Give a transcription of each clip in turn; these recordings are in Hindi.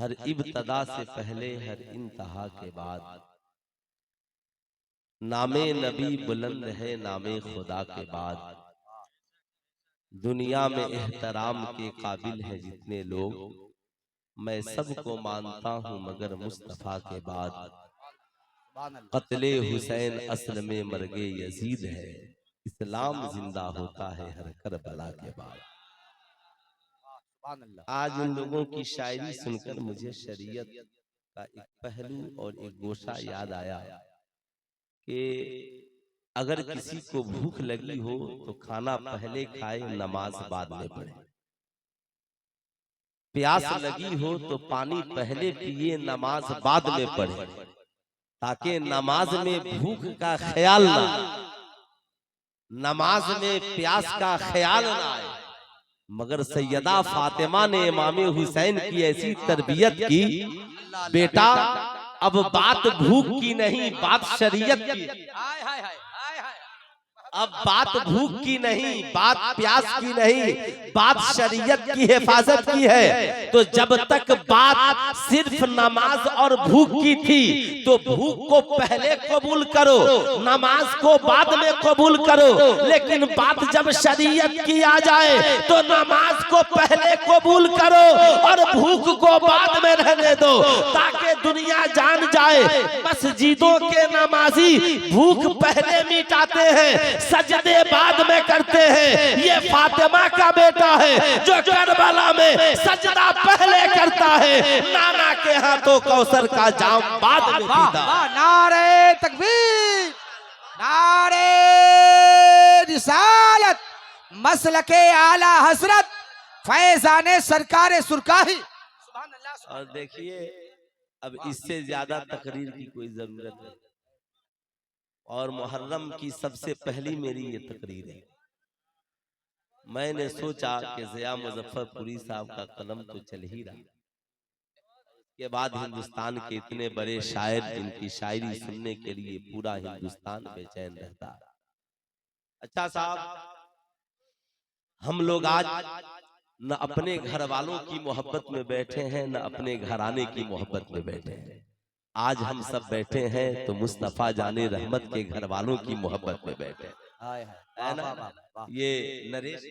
हर इब्तदा से पहले हर इंतहा के बाद नामे नबी बुलंद है नामे खुदा के बाद। दुनिया में एहतराम के काबिल है जितने लोग, मैं सबको मानता हूं मगर मुस्तफा के बाद। कत्ले हुसैन असल में मर्गे यजीद है, इस्लाम जिंदा होता है हर करबला के बाद। आज इन लोगों की शायरी सुनकर मुझे शरीयत का एक पहलू और एक गोशा याद आया कि अगर किसी को भूख लगी हो तो खाना पहले खाए, नमाज बाद में पढ़े। प्यास लगी हो तो पानी पहले पिए, नमाज बाद में पढ़े, ताकि नमाज में भूख का ख्याल ना आए, नमाज में प्यास का ख्याल ना आए। मगर सैयदा फातिमा ने इमाम हुसैन की ऐसी तरबियत की, बेटा अब बात भूख की नहीं, बात शरीयत की। अब बात भूख की नहीं, बात प्यास की नहीं, बात शरीयत की हिफाजत की है। तो जब तक बात सिर्फ नमाज और भूख की थी तो भूख को पहले कबूल करो, नमाज को बाद में कबूल करो। लेकिन बात जब शरीयत की आ जाए तो नमाज को पहले कबूल करो और भूख को बाद में रहने दो, ताकि दुनिया जान जाए मस्जिदों के नमाजी भूख पहले मिटाते हैं, सजदे बाद में करते हैं। ये फातिमा का बेटा है जो करबला में सजदा पहले करता है, नाना के हाथों कौसर का जाम बाद में पीता। नारे तकबीर, नारे रिसालत, मसलके आला हजरत फैजाने सरकारे सुरकाही। और देखिए अब इससे ज्यादा तकरीर की कोई जरूरत नहीं, और मुहर्रम की सबसे पहली मेरी ये तकरीर है। मैंने सोचा कि ज़िया मुज़फ्फरपुरी साहब का कलम तो चल ही रहा, के बाद हिंदुस्तान के इतने बड़े शायर जिनकी शायरी सुनने के लिए पूरा हिंदुस्तान बेचैन रहता है। अच्छा साहब, हम लोग आज न अपने घर वालों की मोहब्बत में बैठे हैं, न अपने घराने की मोहब्बत में बैठे हैं। आज हम सब बैठे हैं तो मुस्तफा जाने रहमत के घर वालों की मोहब्बत में बैठे हैं ना। ये नरेश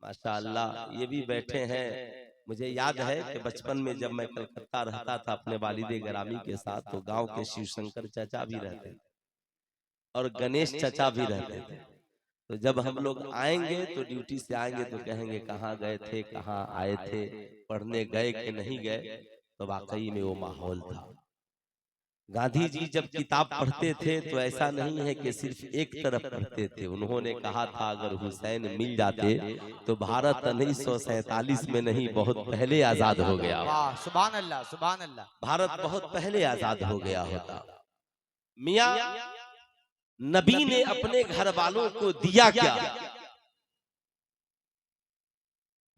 माशाअल्लाह ये भी बैठे हैं। मुझे याद है कि बचपन में जब मैं कलकत्ता रहता था अपने वालिदे ग्रामी के साथ, तो गांव के शिवशंकर चाचा भी रहते थे और गणेश चाचा भी रहते थे। तो जब हम लोग आएंगे तो ड्यूटी से आएंगे तो कहेंगे कहाँ गए थे, कहाँ आए थे, पढ़ने गए कि नहीं गए। तो वाकई में वो माहौल था। गांधी जी जब किताब पढ़ते थे तो ऐसा नहीं है कि सिर्फ एक तरफ पढ़ते थे। उन्होंने कहा था अगर हुसैन मिल जाते तो भारत 1947 में नहीं बहुत पहले आजाद हो गया। सुभान अल्लाह, सुभान अल्लाह। भारत बहुत पहले आजाद हो गया होता। मियां नबी ने अपने घर वालों को दिया क्या,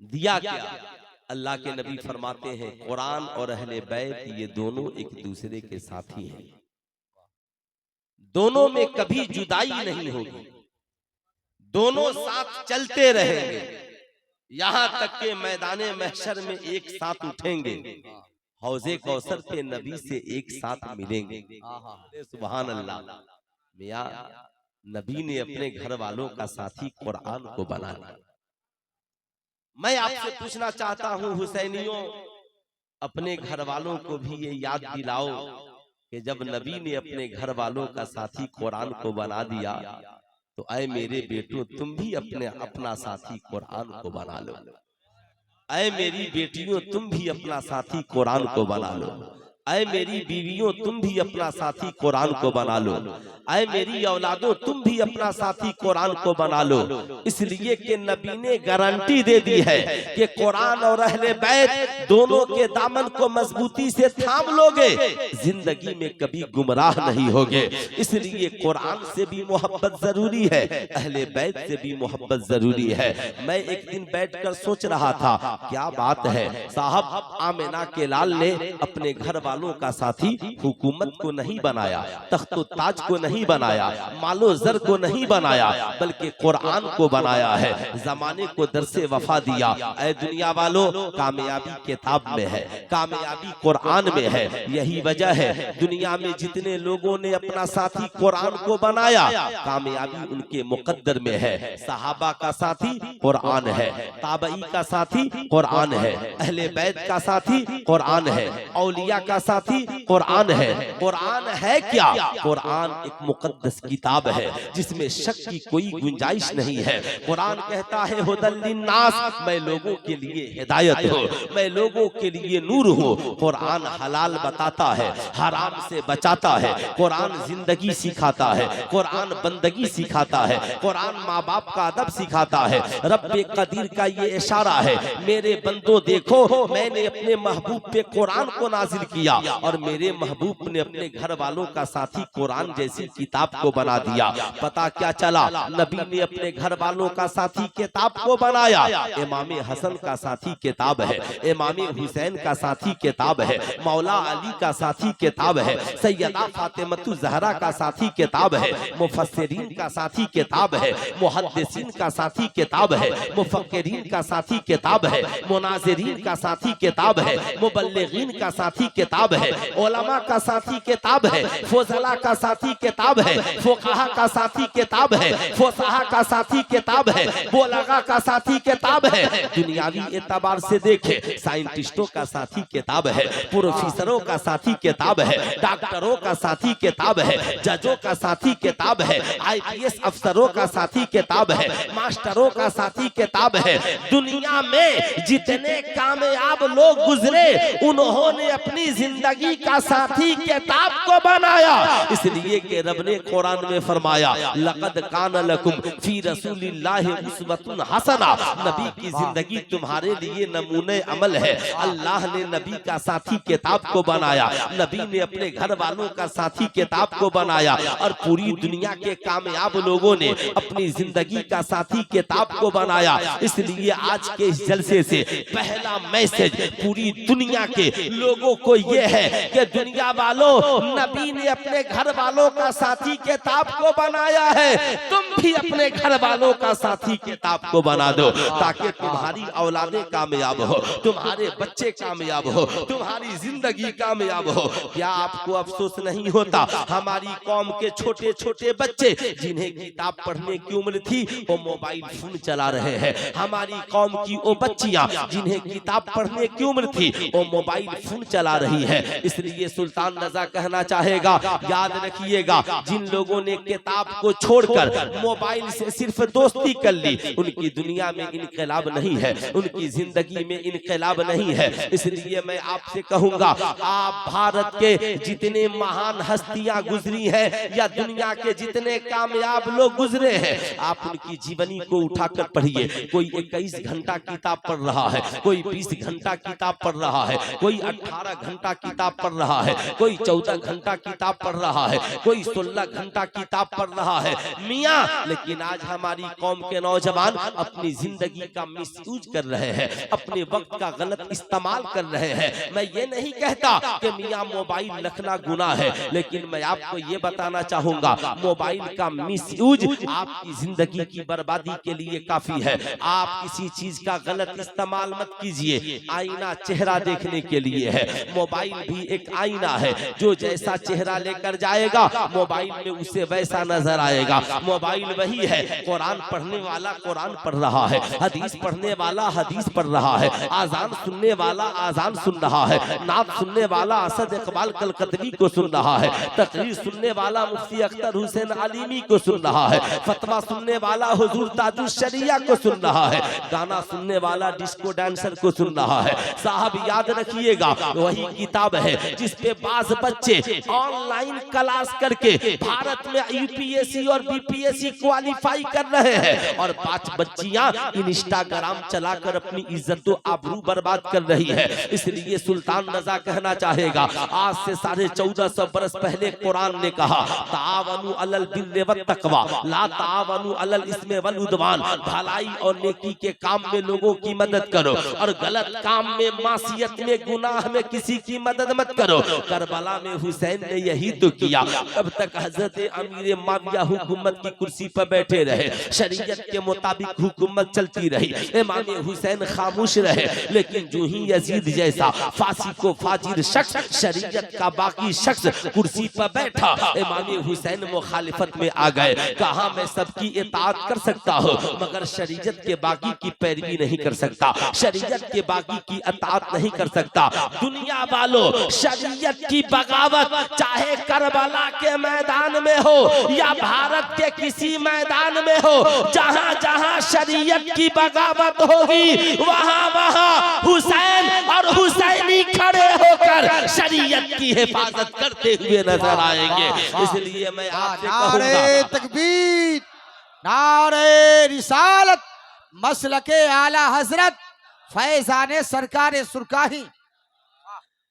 दिया क्या? अल्लाह के नबी फरमाते हैं कुरान और अहले बैत ये दोनों एक दूसरे के साथी हैं, दोनों में कभी जुदाई नहीं होगी, दोनों साथ चलते रहेंगे, यहां तक के मैदाने महशर में एक साथ उठेंगे, हौजे कौसर पे नबी से एक साथ मिलेंगे। सुभान अल्लाह। मियां नबी ने अपने घर वालों का साथी कुरान को बनाया। मैं आपसे पूछना चाहता हूं हुसैनियों, अपने घर वालों को भी ये याद दिलाओ कि जब नबी ने अपने घर वालों का साथी कुरान को बना दिया तो ऐ मेरे बेटों तुम भी अपना साथी कुरान को बना लो। ऐ मेरी बेटियों तुम भी अपना साथी कुरान को बना लो। ऐ मेरी बीवियों तुम भी अपना साथी कुरान को बना लो। ऐ मेरी औलादों तुम भी अपना साथी कुरान को बना लो। इसलिए कि नबी ने गारंटी दे दी है कि कुरान और अहले बैत दोनों के दामन को मजबूती से थाम लोगे, जिंदगी में कभी गुमराह नहीं होगे। इसलिए कुरान से भी मोहब्बत जरूरी है, अहले बैत से भी मोहब्बत जरूरी है। मैं एक दिन बैठकर सोच रहा था क्या बात है साहब, आमिना के लाल ने अपने घर वालों का साथी हुकूमत को नहीं बनाया, तख्तो ताज को नहीं बनाया, मालो जर को नहीं बनाया, बल्कि कुरान को बनाया है। जमाने को दरसे वफा दिया। ऐ दुनिया वालों, कामयाबी किताब में है, कामयाबी कुरान में है। यही वजह है दुनिया में जितने लोगों ने अपना साथी कुरान को बनाया, कामयाबी उनके मुकद्दर में है। सहाबा का साथी कुरान है, ताबई का साथी कुरान है, अहले बैत का साथी कुरान है, औलिया का साथी कुरान है। कुरान है क्या? कुरान एक मुकद्दस किताब है जिसमें शक की कोई गुंजाइश नहीं है। कुरान कहता है हुदल लिन्नास, मैं लोगों के लिए हिदायत हूँ, मैं लोगों के लिए नूर हूँ। कुरान हलाल बताता है, हराम से बचाता है। कुरान जिंदगी सिखाता है, कुरान बंदगी सिखाता है, कुरान माँ बाप का अदब सिखाता है। रब्बे कदीर का ये इशारा है, मेरे बंदो देखो मैंने अपने महबूब पे कुरान को नाजिल किया और मेरे महबूब ने अपने घर वालों का साथी कुरान जैसी किताब को बना दिया। पता क्या चला? नबी ने अपने घर वालों का साथी किताब को बनाया। इमाम हसन का साथी किताब है, इमाम हुसैन का साथी किताब है, मौला अली का साथी किताब है, सैयदा फातिमतु ज़हरा का साथी किताब है, मुफस्सिरीन का साथी किताब है, मुहद्दिसीन का साथी किताब है, मुफक्किरीन का साथी किताब है, मुनाज़िरीन का साथी किताब है, मुबल्लिगीन का साथी किताब है, उलमा का साथी किताब है, फुज़ला का साथी किताब है, फुक़हा का साथी किताब है, फुसहा का साथी किताब है, बुलगा का साथी किताब है। दुनियावी एतबार से देखे साइंटिस्टों का साथी किताब है, प्रोफेसरों का साथी किताब है, डॉक्टरों का साथी किताब है, जजों का साथी किताब है, IPS अफसरों का साथी किताब है, मास्टरों का साथी किताब है। दुनिया में जितने कामयाब लोग गुजरे उन्होंने अपनी जिंदगी का साथी किताब को बनाया। इसलिए कि रब ने कुरान में फरमाया लक़द कान लकुम फी रसूलिल्लाहि उस्वतुन हसना, नबी की जिंदगी तुम्हारे लिए नमूने अमल है। अल्लाह ने नबी का साथी किताब को बनाया, नबी ने अपने घर वालों का साथी किताब को बनाया और पूरी दुनिया के कामयाब लोगों ने अपनी जिंदगी का साथी किताब को बनाया। इसलिए आज के इस जलसे से पहला मैसेज पूरी दुनिया के लोगों को यह है कि दुनिया वालों, नबी ने अपने घर वालों का साथी किताब को बनाया है, तुम भी अपने घर वालों का साथी किताब को बना दो ताकि तुम्हारी औलादें कामयाब हो, तुम्हारे बच्चे कामयाब हो, तुम्हारी जिंदगी कामयाब हो। क्या आपको अफसोस नहीं होता? हमारी कौम के छोटे छोटे बच्चे जिन्हें किताब पढ़ने की उम्र थी वो मोबाइल फोन चला रहे हैं। हमारी कौम की वो बच्चियां जिन्हें किताब पढ़ने की उम्र थी वो मोबाइल फोन चला रही है। इसलिए सुल्तान रजा कहना चाहेगा, याद रखिएगा जिन लोगों ने किताब को छोड़कर मोबाइल से सिर्फ दोस्ती कर ली, उनकी दुनिया में इनकलाब नहीं है, उनकी जिंदगी में इनकलाब नहीं है। इसलिए मैं आपसे कहूंगा, आप भारत के जितने महान हस्तियां गुजरी हैं या दुनिया के जितने कामयाब लोग गुजरे हैं, आप उनकी जीवनी को उठाकर पढ़िए। कोई 21 घंटा किताब पढ़ रहा है, कोई 20 घंटा किताब पढ़ रहा है, कोई 18 घंटा किताब पढ़ रहा है, कोई 14 घंटा किताब पढ़ रहा है, कोई 16 घंटा किताब पढ़ रहा है। मियाँ, लेकिन आज हमारी कौम के नौजवान अपनी जिंदगी का मिसयूज कर रहे हैं, अपने वक्त का गलत इस्तेमाल कर रहे हैं। मैं ये नहीं कहता कि मियाँ मोबाइल रखना गुनाह है, लेकिन मैं आपको ये बताना चाहूंगा मोबाइल का मिसयूज आपकी जिंदगी की बर्बादी के लिए काफी है। आप किसी चीज का गलत इस्तेमाल मत कीजिए। आईना चेहरा देखने के लिए है, मोबाइल भी एक आईना है, जो जैसा चेहरा लेकर जाएगा मोबाइल में उसे वैसा नजर आएगा। मोबाइल वही है, कुरान पढ़ने वाला कुरान पढ़ रहा है, हदीस पढ़ने वाला हदीस पढ़ रहा है, आजान सुनने वाला आजान सुन रहा है, नात सुनने वाला असद इकबाल कलकतवी को सुन रहा है, तकरीर सुनने वाला मुफ्ती अख्तर हुसैन आलिमी को सुन रहा है, फतवा सुनने वाला हुजूर ताजुल शरिया को सुन रहा है, गाना सुनने वाला डिस्को डांसर को सुन रहा है। साहब याद रखिएगा, वही किताब है जिस पे बाज बच्चे ऑनलाइन क्लास करके भारत में यूपीएससी और बीपीएससी क्वालिफाई कर रहे हैं और 5 बच्चियां इंस्टाग्राम चलाकर अपनी इज्जत और आबरू बर्बाद कर रही है। इसलिए सुल्तान रजा कहना चाहेगा, आज से 1450 बरस पहले कुरान ने कहा, तावनु अलल बिर्रि वत तकवा ला तावनु अलल इस्मि वल उद्वान, भलाई और नेकी के काम में लोगों की मदद करो और गलत काम में, मासियत में, गुनाह में किसी की मदद मत करो। करबला में हुसैन ने यही तो किया। अब तक हजरत अमीर माविया हुकूमत की कुर्सी पर बैठे रहे, शरीयत के मुताबिक हुकूमत चलती रही, इमाम हुसैन खामोश रहे। लेकिन जो ही यजीद जैसा फांसी को फाजिर शख्स शरीयत का बाकी शख्स कुर्सी पर बैठा, इमाम हुसैन मुखालिफत में आ गए। कहा मैं सबकी इताअत कर सकता हूँ मगर शरीयत के बाकी की पैरवी नहीं कर सकता, शरीयत के बाकी की इताअत नहीं कर सकता। दुनिया वालों, शरीयत की बगावत चाहे करबला के मैदान में हो या भारत के किसी मैदान में हो, जहां जहां शरीयत की बगावत होगी वहां वहां हुसैन और हुसैनी खड़े होकर शरीयत की हिफाजत करते हुए नजर आएंगे। इसलिए मैं आपसे कहूंगा, नारे तकबीर, नारे रिसालत, मसलके आला हजरत फैजाने सरकारे सुरकाही।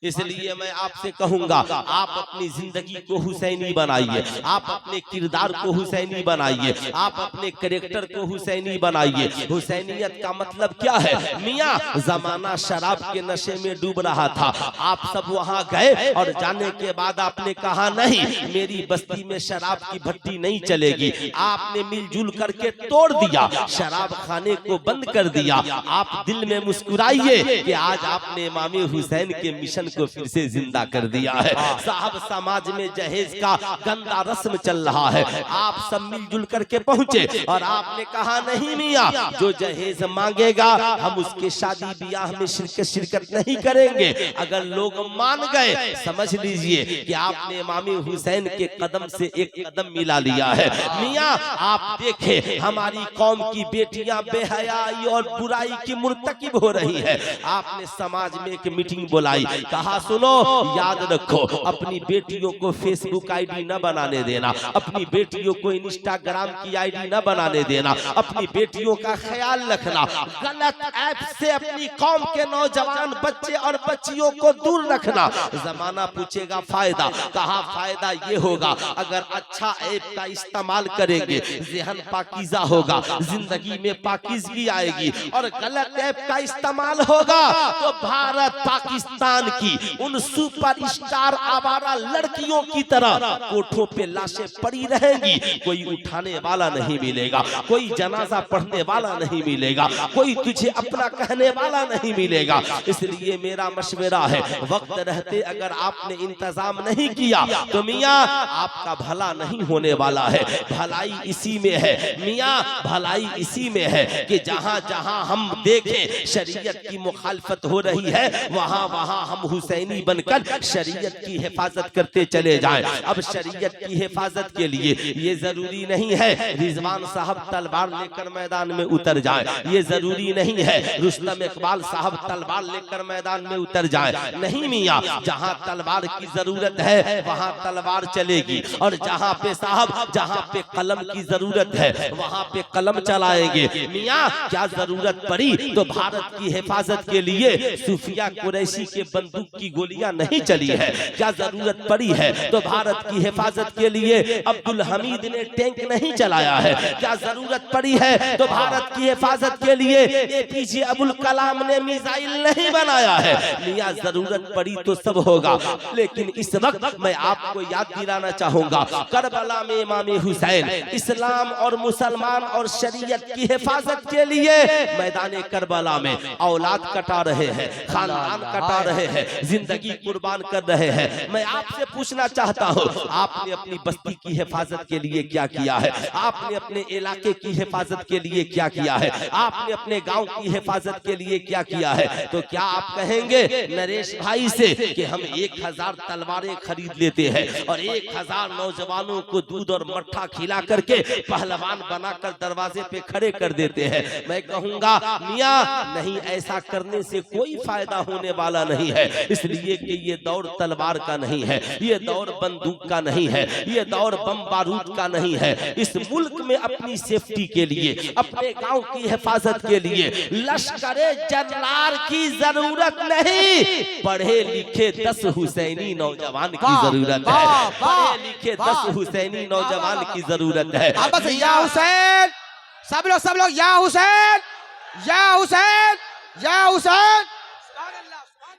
इसलिए मैं आपसे कहूंगा, आप अपनी जिंदगी को हुसैनी बनाइए, आप अपने किरदार को हुसैनी बनाइए, आप अपने कैरेक्टर को हुसैनी बनाइए। हुसैनियत का मतलब क्या है? मियाँ जमाना शराब के नशे में डूब रहा था, आप सब वहां गए और जाने के बाद आपने कहा नहीं मेरी बस्ती में शराब की भट्टी नहीं चलेगी। आपने मिलजुल करके तोड़ दिया, शराब खाने को बंद कर दिया। आप दिल में मुस्कुराइए कि आज आपने इमाम हुसैन के मिशन को फिर से जिंदा कर दिया है। साहब समाज में जहेज का गंदा रस्म चल रहा है, आप सब मिलजुल करके पहुंचे और आपने कहा नहीं मियाँ जो जहेज मांगेगा हम उसके शादी ब्याह में शिरकत नहीं करेंगे। अगर लोग मान गए समझ लीजिए कि आपने इमाम हुसैन के कदम से एक कदम मिला लिया है। मियाँ आप देखें हमारी कौम की बेटियां बेहयाई और बुराई की मुर्तकिब हो रही है। आपने समाज में एक मीटिंग बुलाई, कहा सुनो याद रखो अपनी बेटियों को फेसबुक आईडी न बनाने देना, अपनी बेटियों को इंस्टाग्राम की आईडी न बनाने देना, अपनी बेटियों का ख्याल रखना, गलत ऐप से अपनी कौम के नौजवान बच्चे और बच्चियों को दूर रखना। जमाना पूछेगा फायदा, कहा फायदा ये होगा अगर अच्छा ऐप का इस्तेमाल करेंगे ज़हन पाकीज़ा होगा, जिंदगी में पाकीज़गी आएगी, और गलत ऐप का इस्तेमाल होगा तो भारत पाकिस्तान की उन सुपर स्टार आवारा लड़कियों की तरह कोठों पे लाशें पड़ी रहेंगी, कोई उठाने वाला नहीं मिलेगा, कोई जनाजा पढ़ने वाला नहीं मिलेगा, कोई तुझे अपना कहने वाला नहीं मिलेगा। इसलिए मेरा मशवरा है वक्त रहते अगर आपने इंतजाम नहीं किया तो मियाँ आपका भला नहीं होने वाला है। भलाई इसी में है मियाँ, भलाई इसी में है कि जहां जहां हम देखें शरीयत की मुखालफत हो रही है वहां वहां हम हुसैनी बनकर शरीयत की हिफाजत करते चले जाएं। अब शरीयत की हिफाजत के लिए ये जरूरी नहीं है रिजवान साहब तलवार लेकर मैदान में उतर जाएं, ये जरूरी नहीं है रुस्तम इकबाल साहब तलवार लेकर मैदान में उतर जाएं। नहीं मियाँ, जहां तलवार की जरूरत है वहां तलवार चलेगी, और जहां पे साहब जहां पे कलम की जरूरत है वहां पे कलम चलाएंगे। मियाँ क्या जरूरत पड़ी तो भारत की हिफाजत के लिए सूफिया कुरैशी के बंदूक की गोलियां नहीं चली है, क्या जरूरत पड़ी है तो भारत की हिफाजत के लिए अब्दुल हमीद ने टैंक नहीं चलाया है, क्या जरूरत पड़ी है तो भारत की हिफाजत के लिए एपीजे अब्दुल कलाम ने मिसाइल नहीं बनाया है। मियां जरूरत पड़ी तो सब होगा, लेकिन इस वक्त मैं आपको याद दिलाना चाहूंगा करबला में इमाम हुसैन इस्लाम और मुसलमान और शरीयत की हिफाजत के लिए मैदान करबला में औलाद कटा रहे हैं, खानदान कटा रहे हैं, जिंदगी कुर्बान कर रहे हैं। मैं आपसे पूछना चाहता हूँ आपने अपनी बस्ती की हिफाजत के लिए क्या किया है, आपने अपने इलाके की हिफाजत के लिए क्या किया है, आपने अपने गांव की हिफाजत के लिए क्या किया है? तो क्या आप कहेंगे नरेश भाई से कि हम 1000 तलवारें खरीद लेते हैं और 1000 नौजवानों को दूध और मट्ठा खिला करके पहलवान बनाकर दरवाजे पे खड़े कर देते हैं? मैं कहूंगा मियाँ नहीं, ऐसा करने से कोई फायदा होने वाला नहीं है, इसलिए कि ये दौर तलवार का नहीं है, ये दौर बंदूक का नहीं है, ये दौर बम बारूद का नहीं है। इस मुल्क में अपनी सेफ्टी के लिए, अपने गांव की हिफाजत के लिए लश्करे जरनार की जरूरत नहीं, पढ़े लिखे 10 हुसैनी नौजवान की जरूरत है, पढ़े लिखे 10 हुसैनी नौजवान की जरूरत है। या हुसैन, सब लोग या हुसैन, या हुसैन, या हुसैन।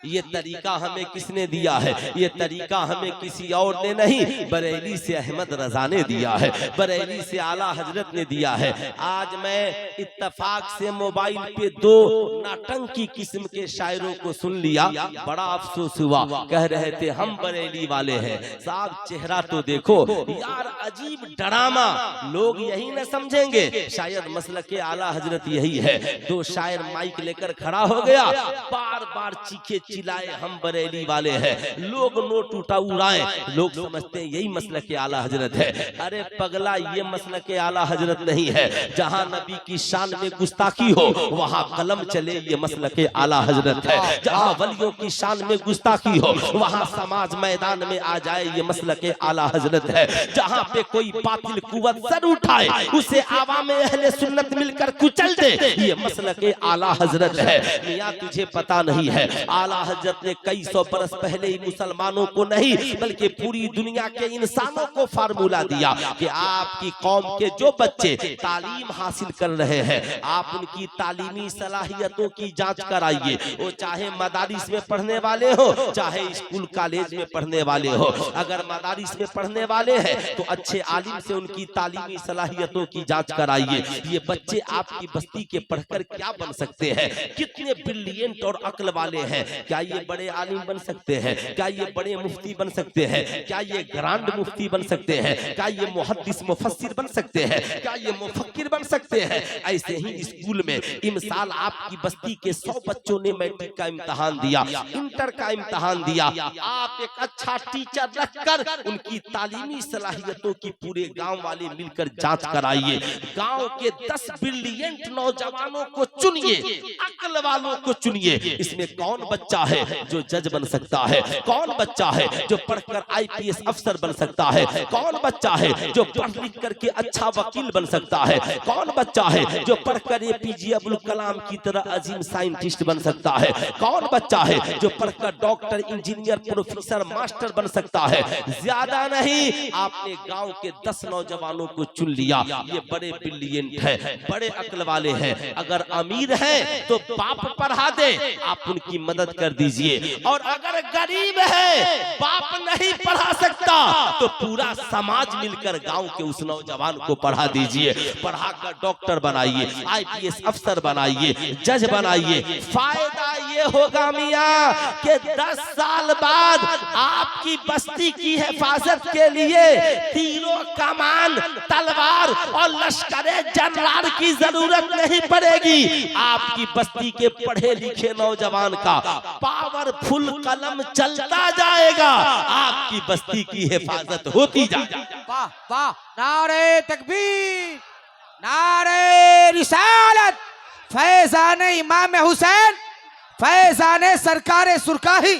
ये तरीका हमें किसने दिया है? ये तरीका हमें किसी और ने नहीं, बरेली से अहमद रजा ने दिया है, बरेली से आला हजरत ने दिया है। आज मैं इत्तफाक से मोबाइल पे दो नाटंकी किस्म के शायरों को सुन लिया, बड़ा अफसोस हुआ। कह रहे थे हम बरेली वाले हैं। साहब चेहरा तो देखो यार, अजीब ड्रामा। लोग यही न समझेंगे शायद मसलक के आला हजरत यही है। दो शायर माइक लेकर खड़ा हो गया, बार बार चीखे चिल्लाए हम बरेली वाले हैं, लोग नोट उठा उड़ाए, लोग समझते हैं यही मसलक के आला हजरत है। अरे पगला, ये मसलक के आला हजरत नहीं है। जहां नबी की शान में गुस्ताखी हो वहां कलम चले, ये मसलक के आला हजरत है। जहां वलियों की शान में गुस्ताखी हो वहां समाज मैदान में आ जाए, ये मसलक के आला हजरत है। जहां पे कोई बातिल कुव्वत सर उठाए उसे आवाम अहले सुन्नत मिलकर कुचल दे, ये मसलक के आला हजरत है। मियां तुझे पता नहीं है, आला हजरत ने कई सौ बरस पहले ही मुसलमानों को नहीं बल्कि पूरी दुनिया के इंसानों को फार्मूला दिया कि आपकी कौम के जो बच्चे तालीम हासिल कर रहे हैं, आप उनकी तालीमी सलाहियतों की जांच कराइए। वो चाहे मदारिस में पढ़ने वाले हो, चाहे स्कूल कॉलेज में पढ़ने वाले हो। अगर मदारिस में पढ़ने वाले हैं तो अच्छे आलिम से उनकी तालीमी सलाहियतों की जांच कराइए। ये बच्चे आपकी बस्ती के पढ़कर क्या बन सकते हैं? कितने ब्रिलियंट और अक्ल वाले हैं? क्या ये बड़े आलिम बन सकते हैं? क्या ये बड़े मुफ्ती बन सकते हैं? क्या ये ग्रांड मुफ्ती बन सकते हैं? क्या ये मुहद्दिस मुफस्सिर बन सकते हैं? क्या ये मुफक्किर बन सकते हैं? ऐसे ही स्कूल में इमसाल आपकी बस्ती के 100 बच्चों ने मैट्रिक का इम्तिहान दिया, इंटर का इम्तिहान दिया। आप एक अच्छा टीचर रखकर उनकी तालीमी सलाहियतों की पूरे गांव वाले मिलकर जांच कराइए। गांव के 10 ब्रिलियंट नौजवानों को चुनिए, अक्ल वालों को चुनिए। इसमें कौन बच्चा है जो जज बन सकता है? कौन बच्चा है जो पढ़कर IPS अफसर बन सकता है? कौन बच्चा है जो पढ़ लिख करके अच्छा वकील बन सकता है? कौन बच्चा है जो पढ़कर APJ अब्दुल कलाम की तरह अजीम साइंटिस्ट बन सकता है? कौन बच्चा है जो पढ़कर डॉक्टर, इंजीनियर, प्रोफेसर, मास्टर बन सकता है? ज्यादा नहीं, आपने गांव के 10 नौजवानों को चुन लिया, ये बड़े ब्रिलियंट है, बड़े अक्ल वाले हैं। अगर अमीर है तो बाप पढ़ा दे, आप उनकी मदद कर दीजिए। और अगर गरीब है, बाप नहीं पढ़ा सकता, तो पूरा समाज मिलकर गांव के उस नौजवान को पढ़ा दीजिए। पढ़ाकर डॉक्टर बनाइए, IPS अफसर बनाइए, जज बनाइए। फायदा ये होगा मियां कि 10 साल बाद आपकी बस्ती की हिफाजत के लिए तीरों, कमान, तलवार और लश्करे जनरल की जरूरत नहीं पड़ेगी। आपकी बस्ती के पढ़े लिखे नौजवान का पावरफुल कलम चलता जाएगा, आपकी बस्ती की हिफाजत होती जाएगी। वाह वाह, नारे तकबीर, नारे रिसालत, फैजाने इमाम हुसैन, फैजाने सरकारे सुरकाही।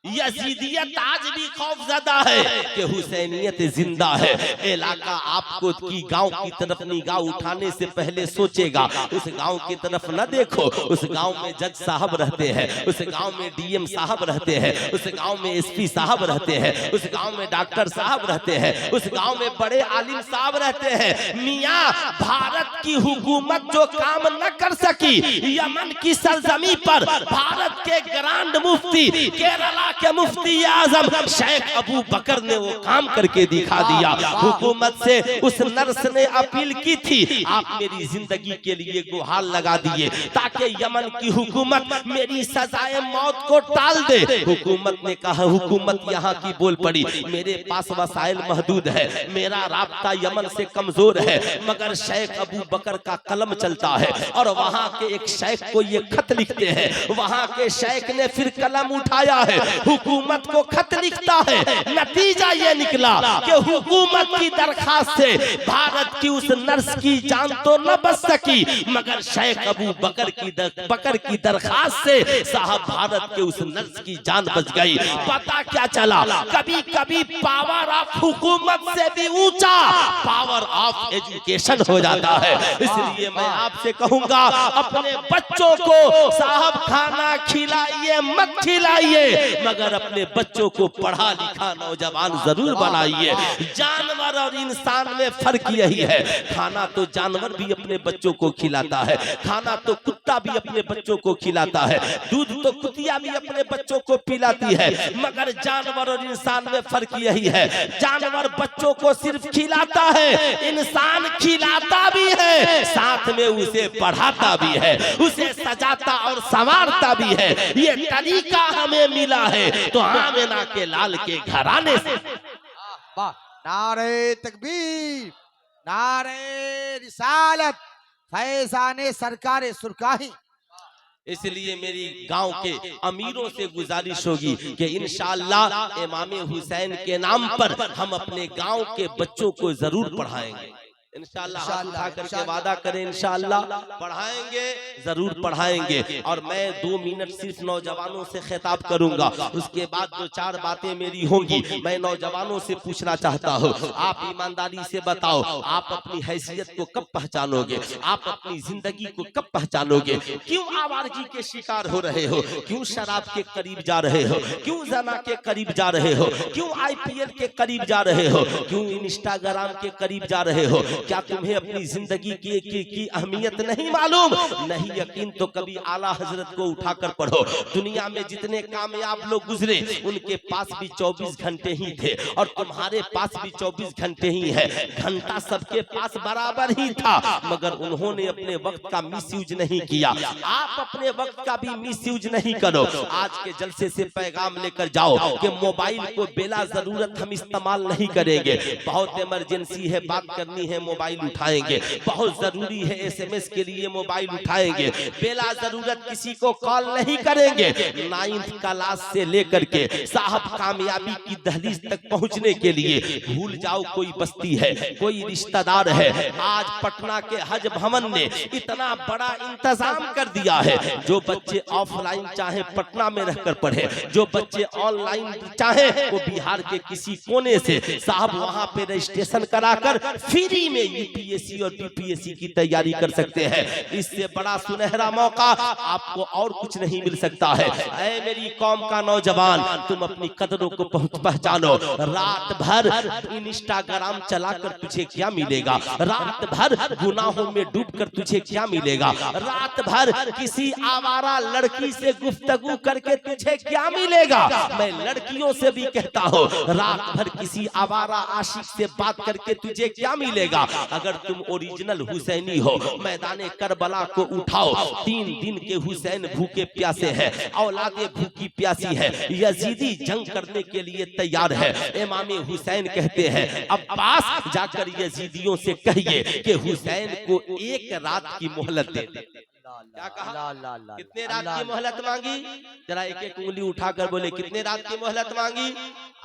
यजीदियत आज भी खौफजदा है कि हुसैनियत जिंदा है। इलाका आपको की गांव की तरफ निगाह उठाने से पहले सोचेगा, उस गांव की तरफ न देखो। उस गांव में जज साहब रहते हैं, उस गांव में DM साहब रहते हैं, उस गांव में SP साहब रहते हैं, उस गांव में डॉक्टर साहब रहते हैं, उस गांव में बड़े आलिम साहब रहते हैं। मियां, भारत की हुकूमत जो काम न कर सकी यमन की सरजमी पर, भारत के ग्रांड मुफ्ती, केरला के मुफ्ती आजम शेख अबू बकर ने वो काम करके दिखा दिया। हुकूमत से उस नर्स ने अपील की थी, आप मेरी जिंदगी के लिए गुहार लगा दिए ताकि यमन की हुकूमत मेरी सजाए मौत को टाल दे। हुकूमत ने कहा, हुकूमत यहाँ की बोल पड़ी, मेरे पास वसाइल महदूद है, मेरा राब्ता यमन से कमजोर है, मगर शेख अबू बकर का कलम चलता है। और वहाँ के एक शेख को ये खत लिखते हैं, वहाँ के शेख ने फिर कलम उठाया है, हुकूमत को खत लिखता है। नतीजा ये निकला कि हुकूमत की दरखास्त से भारत की उस नर्स की जान तो न बच सकी, मगर शेख अबू बकर की दरखास्त से साहब भारत के उस नर्स की जान बच गई। पता क्या चला, कभी कभी पावर ऑफ हुकूमत से भी ऊंचा पावर ऑफ एजुकेशन हो जाता है। इसलिए मैं आपसे कहूंगा, अपने बच्चों को साहब खाना खिलाइए मत खिलाइए, मगर अपने बच्चों को पढ़ा लिखा नौजवान जरूर बनाइए। जानवर और इंसान में फर्क यही है, खाना तो जानवर भी अपने बच्चों को खिलाता है, खाना तो कुत्ता भी अपने बच्चों को खिलाता है, दूध तो कुतिया भी अपने बच्चों को पिलाती है, मगर जानवर और इंसान में फर्क यही है, जानवर बच्चों को सिर्फ खिलाता है, इंसान खिलाता भी है, साथ में उसे पढ़ाता भी है, उसे सजाता और संवारता भी है। ये तरीका हमें मिला है तो आमिना के लाल के घराने से। वाह, नारे तकबीर, नारे रिसालत, फैजाने सरकारे सुरकाही। इसलिए मेरी गांव के अमीरों से गुजारिश होगी कि इंशाअल्लाह इमाम हुसैन के नाम पर हम अपने गांव के बच्चों को जरूर पढ़ाएंगे। इंशाअल्लाह हाथ उठा करके वादा करें, इंशाअल्लाह पढ़ाएंगे, जरूर पढ़ाएंगे। और मैं 2 मिनट सिर्फ नौजवानों से खिताब करूंगा, उसके बाद 2-4 बातें मेरी होंगी। मैं नौजवानों से पूछना चाहता हूँ, आप ईमानदारी से बताओ, आप अपनी हैसियत को कब पहचानोगे, आप अपनी जिंदगी को कब पहचानोगे? क्यों आवारगी के शिकार हो रहे हो, क्यों शराब के करीब जा रहे हो, क्यों जना के करीब जा रहे हो, क्यों IPL के करीब जा रहे हो, क्यों इंस्टाग्राम के करीब जा रहे हो? क्या तुम्हें अपनी जिंदगी की अहमियत नहीं मालूम? नहीं यकीन तो कभी आला हजरत को उठाकर पढ़ो। दुनिया में जितने कामयाब लोग गुजरे उनके पास भी 24 घंटे ही थे और तुम्हारे पास भी 24 घंटे ही है। घंटा सबके पास बराबर ही था, मगर उन्होंने अपने वक्त का मिसयूज नहीं किया। आप अपने वक्त का भी मिसयूज नहीं करो। आज के जलसे से पैगाम लेकर जाओ कि मोबाइल को बेला जरूरत हम इस्तेमाल नहीं करेंगे। बहुत इमरजेंसी है, बात करनी है, मोबाइल उठाएंगे। बहुत जरूरी है, SMS के लिए मोबाइल उठाएंगे। बेला जरूरत किसी को कॉल नहीं करेंगे। 9th क्लास से लेकर के साहब कामयाबी की दहलीज तक पहुंचने के लिए भूल जाओ कोई बस्ती है, कोई रिश्तेदार है। आज पटना के हज भवन ने इतना बड़ा इंतजाम कर दिया है, जो बच्चे ऑफलाइन चाहे पटना में रहकर पढ़े, जो बच्चे ऑनलाइन चाहे वो बिहार के किसी कोने से साहब वहां पे रजिस्ट्रेशन कराकर फ्री में UPSC और DPSC की तैयारी कर सकते हैं। इससे बड़ा सुनहरा मौका आपको और कुछ नहीं मिल सकता है। ऐ मेरी कौम का नौजवान, तुम अपनी कदरों को पहचानो। रात भर इंस्टाग्राम चलाकर तुझे क्या मिलेगा? रात भर गुनाहों में डूबकर तुझे क्या मिलेगा? रात भर किसी आवारा लड़की से गुफ्तगू करके तुझे क्या मिलेगा? मैं लड़कियों से भी कहता हूँ, रात भर किसी आवारा आशिक से बात करके तुझे क्या मिलेगा? अगर तुम ओरिजिनल हुसैनी हो, मैदाने करबला को उठाओ। 3 दिन के हुसैन भूखे प्यासे हैं, औलादे भूखी प्यासी है, यजीदी जंग करने के लिए तैयार है। इमाम हुसैन कहते हैं, अब्बास जाकर यजीदियों से कहिए कि हुसैन को 1 रात की मोहलत दे। क्या कहा? कितने रात की मोहलत मांगी? जरा एक उंगली उठाकर बोले, कितने रात की मोहलत मांगी?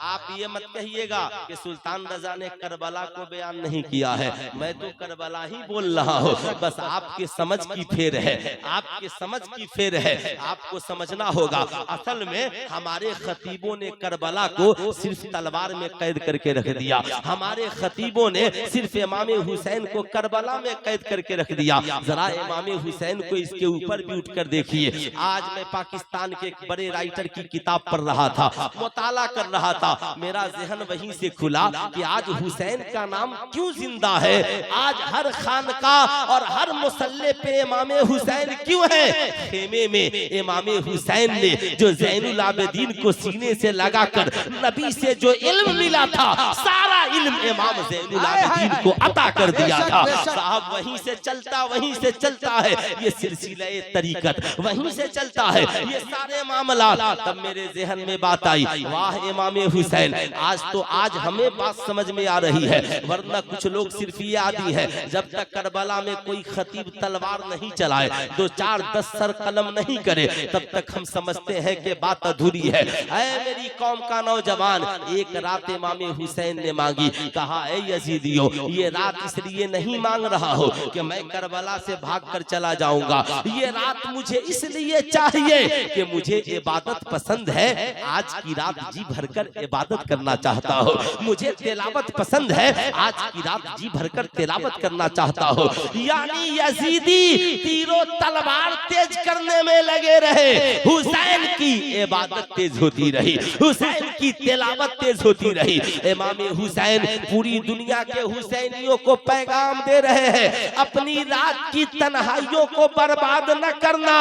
आप ये मत कहिएगा कि सुल्तान रजा ने करबला को बयान नहीं किया है, मैं तो करबला ही बोल रहा हूँ। बस आपके समझ की फेर है, आपके समझ की फेर है। आपको समझना होगा, असल में हमारे खतीबों ने करबला को सिर्फ तलवार में कैद करके रख दिया। हमारे खतीबों ने सिर्फ इमाम हुसैन को करबला में कैद करके रख दिया। जरा इमाम हुसैन को इसके ऊपर भी उठकर देखिए। आज मैं पाकिस्तान के एक बड़े राइटर की किताब पढ़ रहा था, मुताला कर रहा था, मेरा जहन वहीं से खुला कि आज हुसैन का नाम क्यों जिंदा है। आज हर खानका और हर मुसल्ले पे इमाम हुसैन क्यों है। खेमे में इमाम हुसैन ने जो ज़ैनुल आबिदीन को सीने से लगाकर नबी से जो इल्म मिला था, सारा इल्म इमाम ज़ैनुल आबिदीन को अता कर दिया था। साहब वहीं से चलता है ये सिलसिला तरीकत, वहीं से चलता है ये सारे मामला। तब मेरे जहन में बात आई, वाह इमाम हुसैन। आज हमें बात समझ में आ रही है, वरना कुछ लोग सिर्फ ये आदि है, जब तक करबला में कोई खतीब तलवार नहीं चलाए, 2 4 10 सर कलम नहीं करे, तब तक हम समझते हैं कि बात अधूरी है। ऐ मेरी कौम का नौजवान, 1 रात इमाम हुसैन ने मांगी। कहा, ऐ यजीदियों, ये रात इसलिए नहीं मांग रहा हो कि मैं करबला से भाग कर चला जाऊंगा, जाऊंगा। ये रात मुझे इसलिए चाहिए कि मुझे इबादत पसंद है, आज की रात जी भरकर इबादत करना चाहता हूँ। मुझे तिलावत पसंद है, आज की रात जी भरकर तिलावत करना चाहता हूँ। यानी यजीदी तीरों तलवार तेज करने में लगे रहे, हुसैन की इबादत तेज होती रही, हुसैन की तिलावत तेज होती रही। इमाम हुसैन पूरी दुनिया के हुसैनियों को पैगाम दे रहे हैं, अपनी रात की तन्हाइयों को बर्बाद न करना,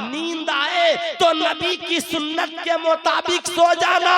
नींद आए तो नबी की सुन्नत के मुताबिक सो जाना,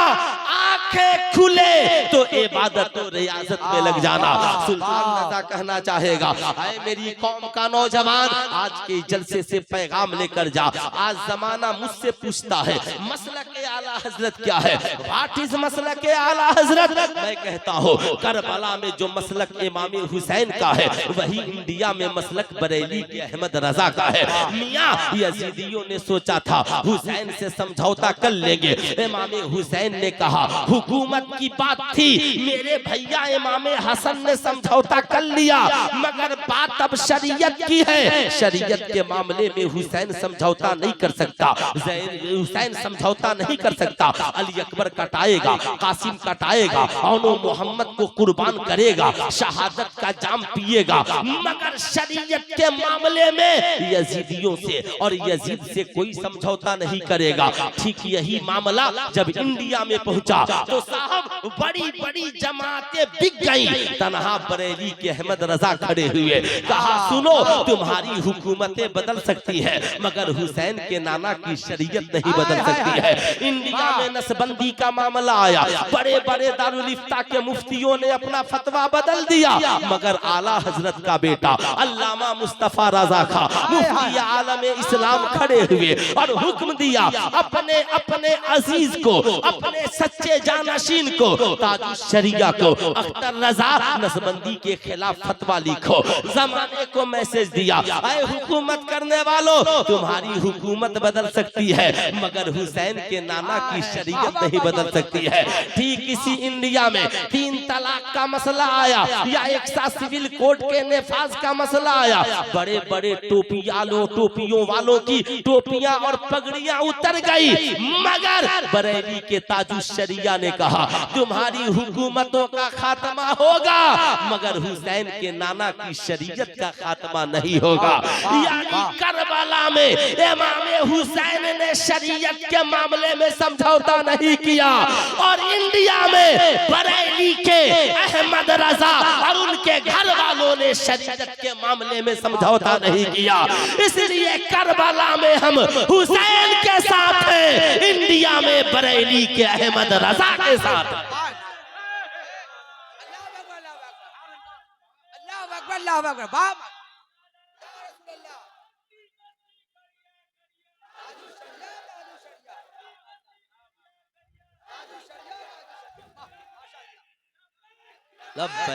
आंखें खुले तो इबादत और रियाजत में लग जाना। सुल्तान रज़ा कहना चाहेगा, ऐ मेरी कौम का नौजवान, आज के जलसे से पैगाम लेकर जा। आज जमाना मुझसे पूछता है मसलक ए आला हजरत क्या है, व्हाट इज मसलक ए आला हजरत। मैं कहता हूँ करबला में जो मसलक इमाम हुसैन का है, वही इंडिया में मसलक बरेली के अहमद रजा का है। मियां यजीदियों ने सोचा था हुसैन से समझौता कर लेंगे, इमाम हुसैन ने कहा हुकूमत की बात थी, मेरे भैया इमाम हसन ने समझौता कर लिया, मगर बात अब शरीयत की है, शरीयत के मामले में हुसैन समझौता नहीं कर सकता, हुसैन समझौता नहीं कर सकता। अली अकबर कटाएगा, कासिम कटाएगा, और मोहम्मद को कुर्बान करेगा, शहादत का जाम पिएगा, मगर शरीयत के मामले में यजीदियों से और यजीद से कोई समझौता नहीं करेगा। ठीक यही मामला जब इंडिया में पहुंचा तो साहब बड़ी बड़ी जमातें बिक गई, तनहा बरेली के अहमद रजा खड़े हुए, कहा सुनो तुम्हारी हुकूमतें बदल सकती है, मगर हुसैन के नाना की शरीयत नहीं बदल सकती है। इंडिया में नसबंदी का मामला आया, बड़े बड़े दारुल इफ्ता के मुफ्तियों ने अपना फतवा बदल दिया, मगर आला हजरत का बेटा अल्लामा मुस्तफा रजा खा मुफ्ती आलम इस्लाम खड़े हुए और हुक्म दिया अपने अपने अजीज को, अपने सच्चे जानशीन को, ताजुश शरिया को, अख्तर रजा नसबंदी के खिलाफ फतवा लिखो। जमाने को मैसेज दिया, ऐ हुकूमत करने वालों, तुम्हारी हुकूमत बदल सकती है, मगर हुसैन के नाना की शरीयत नहीं बदल सकती है। ठीक इसी इंडिया में 3 तलाक का मसला आया, या एक साथ सिविल कोड के नेफाज का मसला आया, बड़े बड़े टोपियों वालों की टोपियां और पगड़ियां उतर गई, मगर बरेली के ताजुश शरिया ने कहा तुम्हारी हुकूमतों का खात्मा होगा, मगर हुसैन के नाना की शरीयत का खात्मा नहीं होगा। यानी करबला में इमाम हुसैन ने शरीयत के मामले में समझौता नहीं किया, और इंडिया में बरेली के अहमद रजा और उनके घर वालों ने शरीयत के मामले में समझौता नहीं किया। इसलिए करबला में हम हुसैन के साथ हैं, इंडिया में बरेली के अहमद रजा के साथ।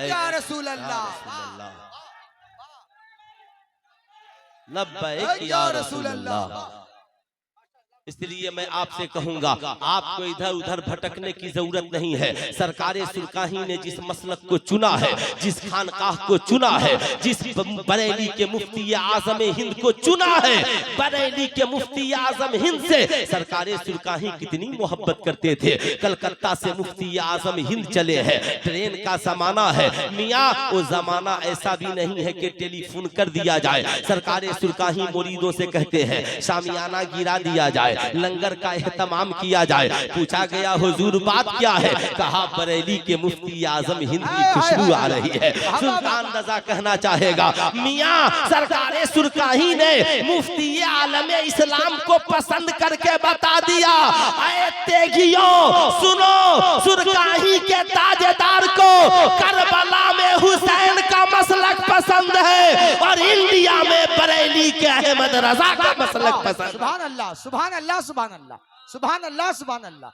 या रसूल अल्लाह, लब्बैक या रसूल अल्लाह। इसलिए मैं आपसे कहूंगा आपको इधर उधर भटकने की जरूरत नहीं है। सरकार सुरकाही ने जिस मसलक को चुना है, जिस खानकाह को चुना है, जिस बरेली के मुफ्ती आजम हिंद को चुना है, बरेली के मुफ्ती आजम हिंद से सरकार सुरकाही कितनी मोहब्बत करते थे। कलकत्ता से मुफ्ती आजम हिंद चले हैं, ट्रेन का जमाना है मियाँ, वो जमाना ऐसा भी नहीं है कि टेलीफोन कर दिया जाए। सरकार सुरकाही मुरीदों से कहते हैं शामियाना गिरा दिया जाए, लंगर का एहतमाम किया जाए। पूछा गया हुजूर बात क्या है, कहा बरेली के मुफ्ती आजम हिंद की खुशबू आ रही है। सुल्तान रजा कहना चाहेगा मियाँ सरकार सुरकाही ने मुफ्ती आलम इस्लाम को पसंद करके बता दिया, ऐ तेगियों सुनो, सुरकाही के ताजेदार को करबला में हुसैन का मसलक पसंद है, और इंडिया में बरेली के अहमद रजा का मसलक पसंद। सुभान अल्लाह, सुभान अल्लाह, सुभान अल्लाह, सुभान अल्लाह, सुभान अल्लाह।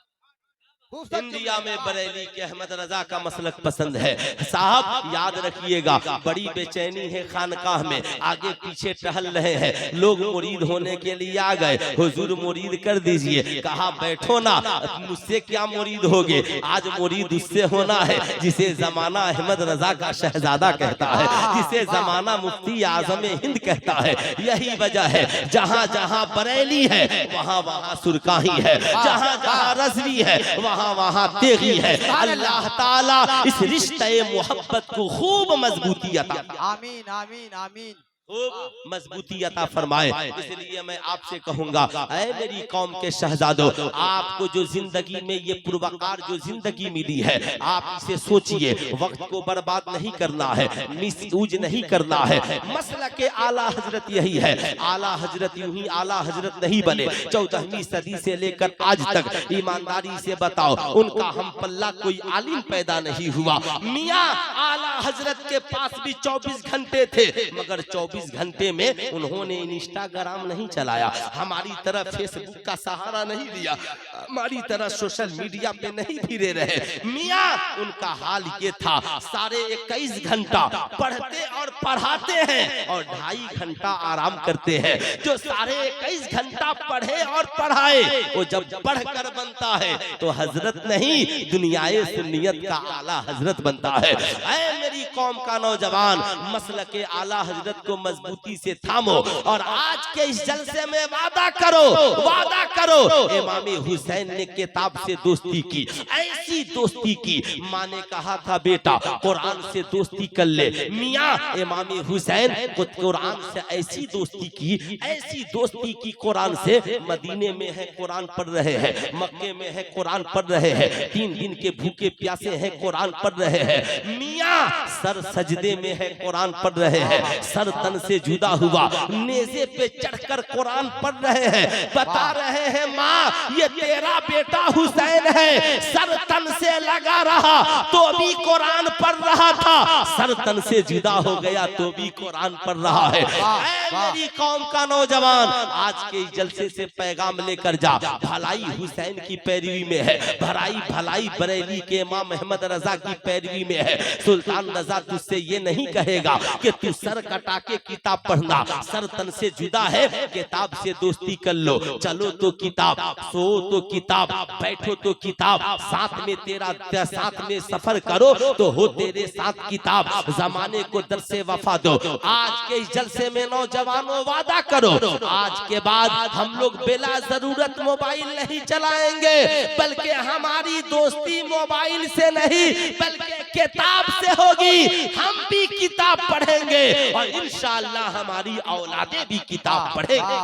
इंडिया में बरेली के अहमद रजा का मसलक पसंद है। साहब याद रखिएगा, बड़ी बेचैनी है खानकाह में, आगे पीछे टहल रहे हैं लोग, मुरीद होने के लिए आ गए। हुजूर मुरीद कर दीजिए, कहा बैठो ना, मुझसे क्या मुरीद होगे, आज मुरीद उससे होना है जिसे जमाना अहमद रजा का शहजादा कहता है, जिसे जमाना मुफ्ती आजम हिंद कहता है। यही वजह है जहाँ जहाँ बरेली है वहाँ वहाँ सुरकाही है, जहाँ जहाँ रजवी है वहाँ वहाँ तेगी है। अल्लाह ताला इस रिश्ते मोहब्बत को खूब मजबूती अता, आमीन आमीन आमीन, खूब मजबूती अता फरमाए। इसलिए मैं आपसे कहूंगा, ऐ मेरी कौम के शहजादों, आपको जो जिंदगी में ये पुरवकार जो जिंदगी मिली है, आप इसे सोचिए, वक्त को बर्बाद नहीं करना है, मिसयूज नहीं करना है। मसला के आला हजरत यही है, आला हजरत यूं ही आला हजरत नहीं बने। 14वीं सदी से लेकर आज तक ईमानदारी से बताओ, उनका हम पल्ला कोई आलिम पैदा नहीं हुआ। मियाँ आला हजरत के पास भी 24 घंटे थे, मगर 24 घंटे में उन्होंने इंस्टाग्राम नहीं चलाया, हमारी तरह फेसबुक का सहारा नहीं लिया, हमारी तरह सोशल मीडिया पे नहीं फिरे रहे। मियाँ उनका हाल ये था, सारे 21 घंटा पढ़ते और पढ़ाते हैं और 2.5 घंटा आराम करते हैं। जो सारे 21 घंटा पढ़े और पढ़ाए, वो जब पढ़कर बनता है तो हजरत नहीं, दुनियाए सुन्नियत का आला हजरत बनता है। ऐ मेरी कौम का नौजवान, मसलक के आला हजरत को मजबूती से थामो और आज के इस जलसे में वादा करो। इमाम हुसैन ने किताब से दोस्ती की, ऐसी दोस्ती की, माँ ने कहा था बेटा कुरान से दोस्ती कर ले। मियाँ इमाम हुसैन को कुरान से ऐसी दोस्ती की कुरान से, मदीने में है कुरान पढ़ रहे हैं, मक्के में है कुरान पढ़ रहे हैं, 3 दिन के भूखे प्यासे हैं कुरान पढ़ रहे हैं। मियाँ सर सजदे में है कुरान पढ़ रहे हैं, सर तन से जुदा हुआ नेज़े पे चढ़कर कुरान पढ़ रहे हैं, बता रहे हैं माँ ये तेरा बेटा हुसैन है, सर तन से लगा रहा तो भी कुरान पढ़ रहा था, सर तन से जुदा हो गया तो भी कुरान पढ़ रहा है। ऐ मेरी कौम का नौजवान, आज के जलसे से पैगाम लेकर जा, भलाई हुसैन की पैरवी में है, भलाई बरेली के इमाम अहमद रजा की पैरवी में है। सुल्तान रजा तुझसे ये नहीं कहेगा कि तू सर कटा के किताब पढ़ना, सर तन से जुदा है, किताब से दोस्ती कर लो। चलो तो किताब, सो तो किताब, बैठो तो किताब, साथ में सफर करो तो हो तेरे साथ किताब, जमाने को दर से वफा दो। आज के इस जलसे में नौजवानों वादा करो, आज के बाद हम लोग बिला जरूरत मोबाइल नहीं चलाएंगे, बल्कि हमारी दोस्ती मोबाइल से नहीं बल्कि किताब से होगी। हम भी किताब पढ़ेंगे और इंशाअल्लाह हमारी औलादे भी किताब पढ़ेंगे।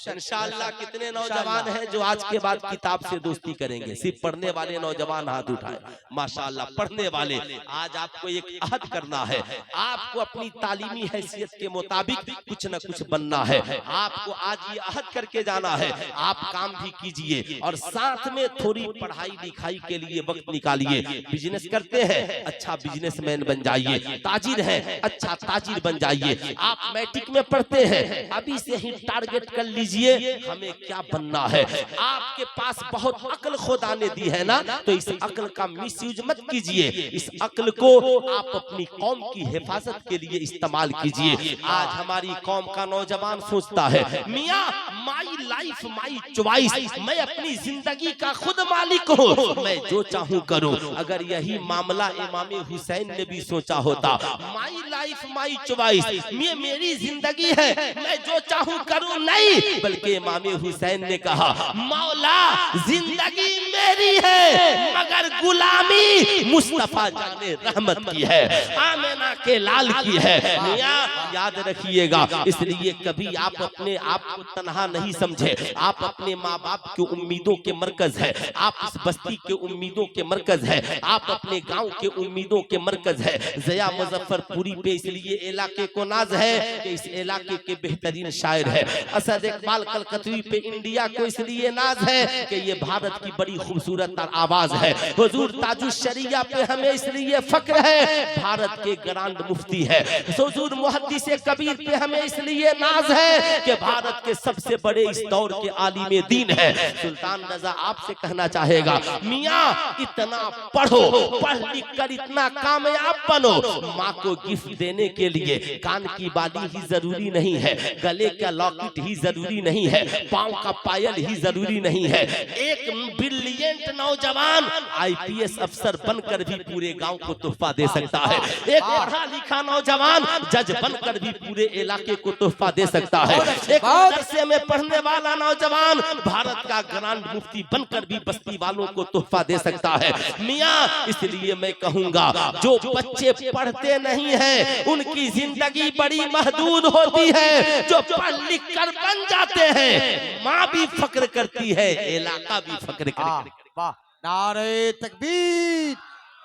इंशाअल्लाह कितने नौजवान हैं जो आज के बाद किताब से दोस्ती करेंगे? सिर्फ पढ़ने वाले नौजवान हाथ उठाए, माशाअल्लाह पढ़ने वाले। आज आपको एक अहद करना है, आपको अपनी तालीमी हैसियत के मुताबिक कुछ न कुछ बनना है। आपको आज ये अहद करके जाना है, आप काम भी कीजिए और साथ में थोड़ी पढ़ाई लिखाई के लिए वक्त निकालिए। बिजनेस करते हैं, अच्छा बिजनेसमैन बन जाइए, ताजिर है, अच्छा ताजिर बन जाइए। आप मैट्रिक में पढ़ते हैं, अभी से ही टारगेट कर लीजिए हमें क्या बनना है। आपके पास बहुत अक्ल खुदा ने दी है ना, तो इस अक्ल का मिसयूज मत कीजिए, इस अक्ल को आप अपनी कौम की हिफाजत के लिए इस्तेमाल कीजिए। आज हमारी कौम का नौजवान सोचता है मियाँ माई लाइफ माई चॉइस, मैं अपनी जिंदगी का खुद मालिक हूँ, मैं जो चाहूँ करूँ। अगर यही मामला इमाम हुसैन ने भी सोचा होता, माई लाइफ माई चॉइस, ये मेरी जिंदगी है, मैं जो चाहूँ करूँ, नहीं बल्कि इमाम हुसैन ने कहा मौला जिंदगी मेरी है मगर गुलामी मुस्तफा जाने रहमत की है, आमिना के लाल की है। मियाँ याद रखिएगा, इसलिए कभी आप अपने आप को तन्हा नहीं समझे। आप अपने माँ बाप की उम्मीदों के मरकज है, आप इस बस्ती के उम्मीदों के मरकज है, आप अपने गांव के उम्मीदों के मरकज है। ज़िया मुजफ्फरपुरी पे इसलिए इलाके को नाज है कि इस इलाके के बेहतरीन शायर है। असद इकबाल कलकतवी पे इंडिया को इसलिए नाज है कि ये भारत की बड़ी खूबसूरत और आवाज है। हुजूर ताजुश शरिया पे हमें इसलिए फक्र है, भारत के ग्रांड मुफ्ती है। हुजूर मुहद्दिस कबीर पे हमें इसलिए नाज है कि भारत के सबसे बड़े इस दौर के आलिम दीन है। सुल्तान रजा आपसे कहना चाहेगा, मियाँ इतना पढ़ो, पढ़ लिख कर इतना कामयाब बनो। माँ को गिफ्ट देने के लिए कान की बाली ही जरूरी नहीं है, गले का लॉकेट ही जरूरी नहीं है, पाँव का पायल ही जरूरी नहीं है। एक ब्रिलियंट नौजवान आईपीएस अफसर बनकर भी पूरे गांव को तोहफा दे सकता है। एक पढ़ा लिखा नौजवान जज बनकर भी पूरे इलाके को तोहफा दे सकता है। एक मदरसे में पढ़ने वाला नौजवान भारत का ग्रांड मुफ्ती बनकर भी बस्ती वालों को तोहफा दे सकता है। मियाँ इसलिए मैं कहूंगा, जो बच्चे पढ़ते नहीं हैं उनकी जिंदगी बड़ी महदूद होती है। जो पढ़ लिख कर बन जाते हैं, माँ भी फक्र करती है, इलाका भी फक्र करता है। नारे तकबीर,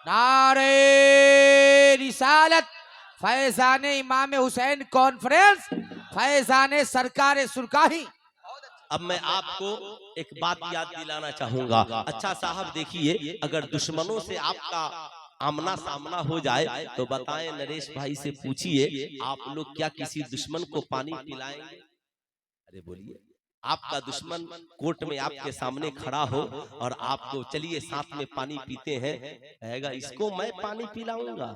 नारे रिसालत, फैजान इमाम हुसैन कॉन्फ्रेंस, फैजान सरकार सुरकाही। अब मैं आपको एक बात याद दिलाना चाहूंगा। अच्छा साहब देखिए, अगर दुश्मनों से आपका आमना सामना हो जाए तो बताएं, नरेश भाई से पूछिए, आप लोग क्या किसी दुश्मन को पानी पिलाएंगे? अरे बोलिए, आपका दुश्मन कोर्ट में आपके सामने खड़ा हो और आपको चलिए साथ में पानी पीते हैं, कहेगा इसको मैं पानी पिलाऊंगा?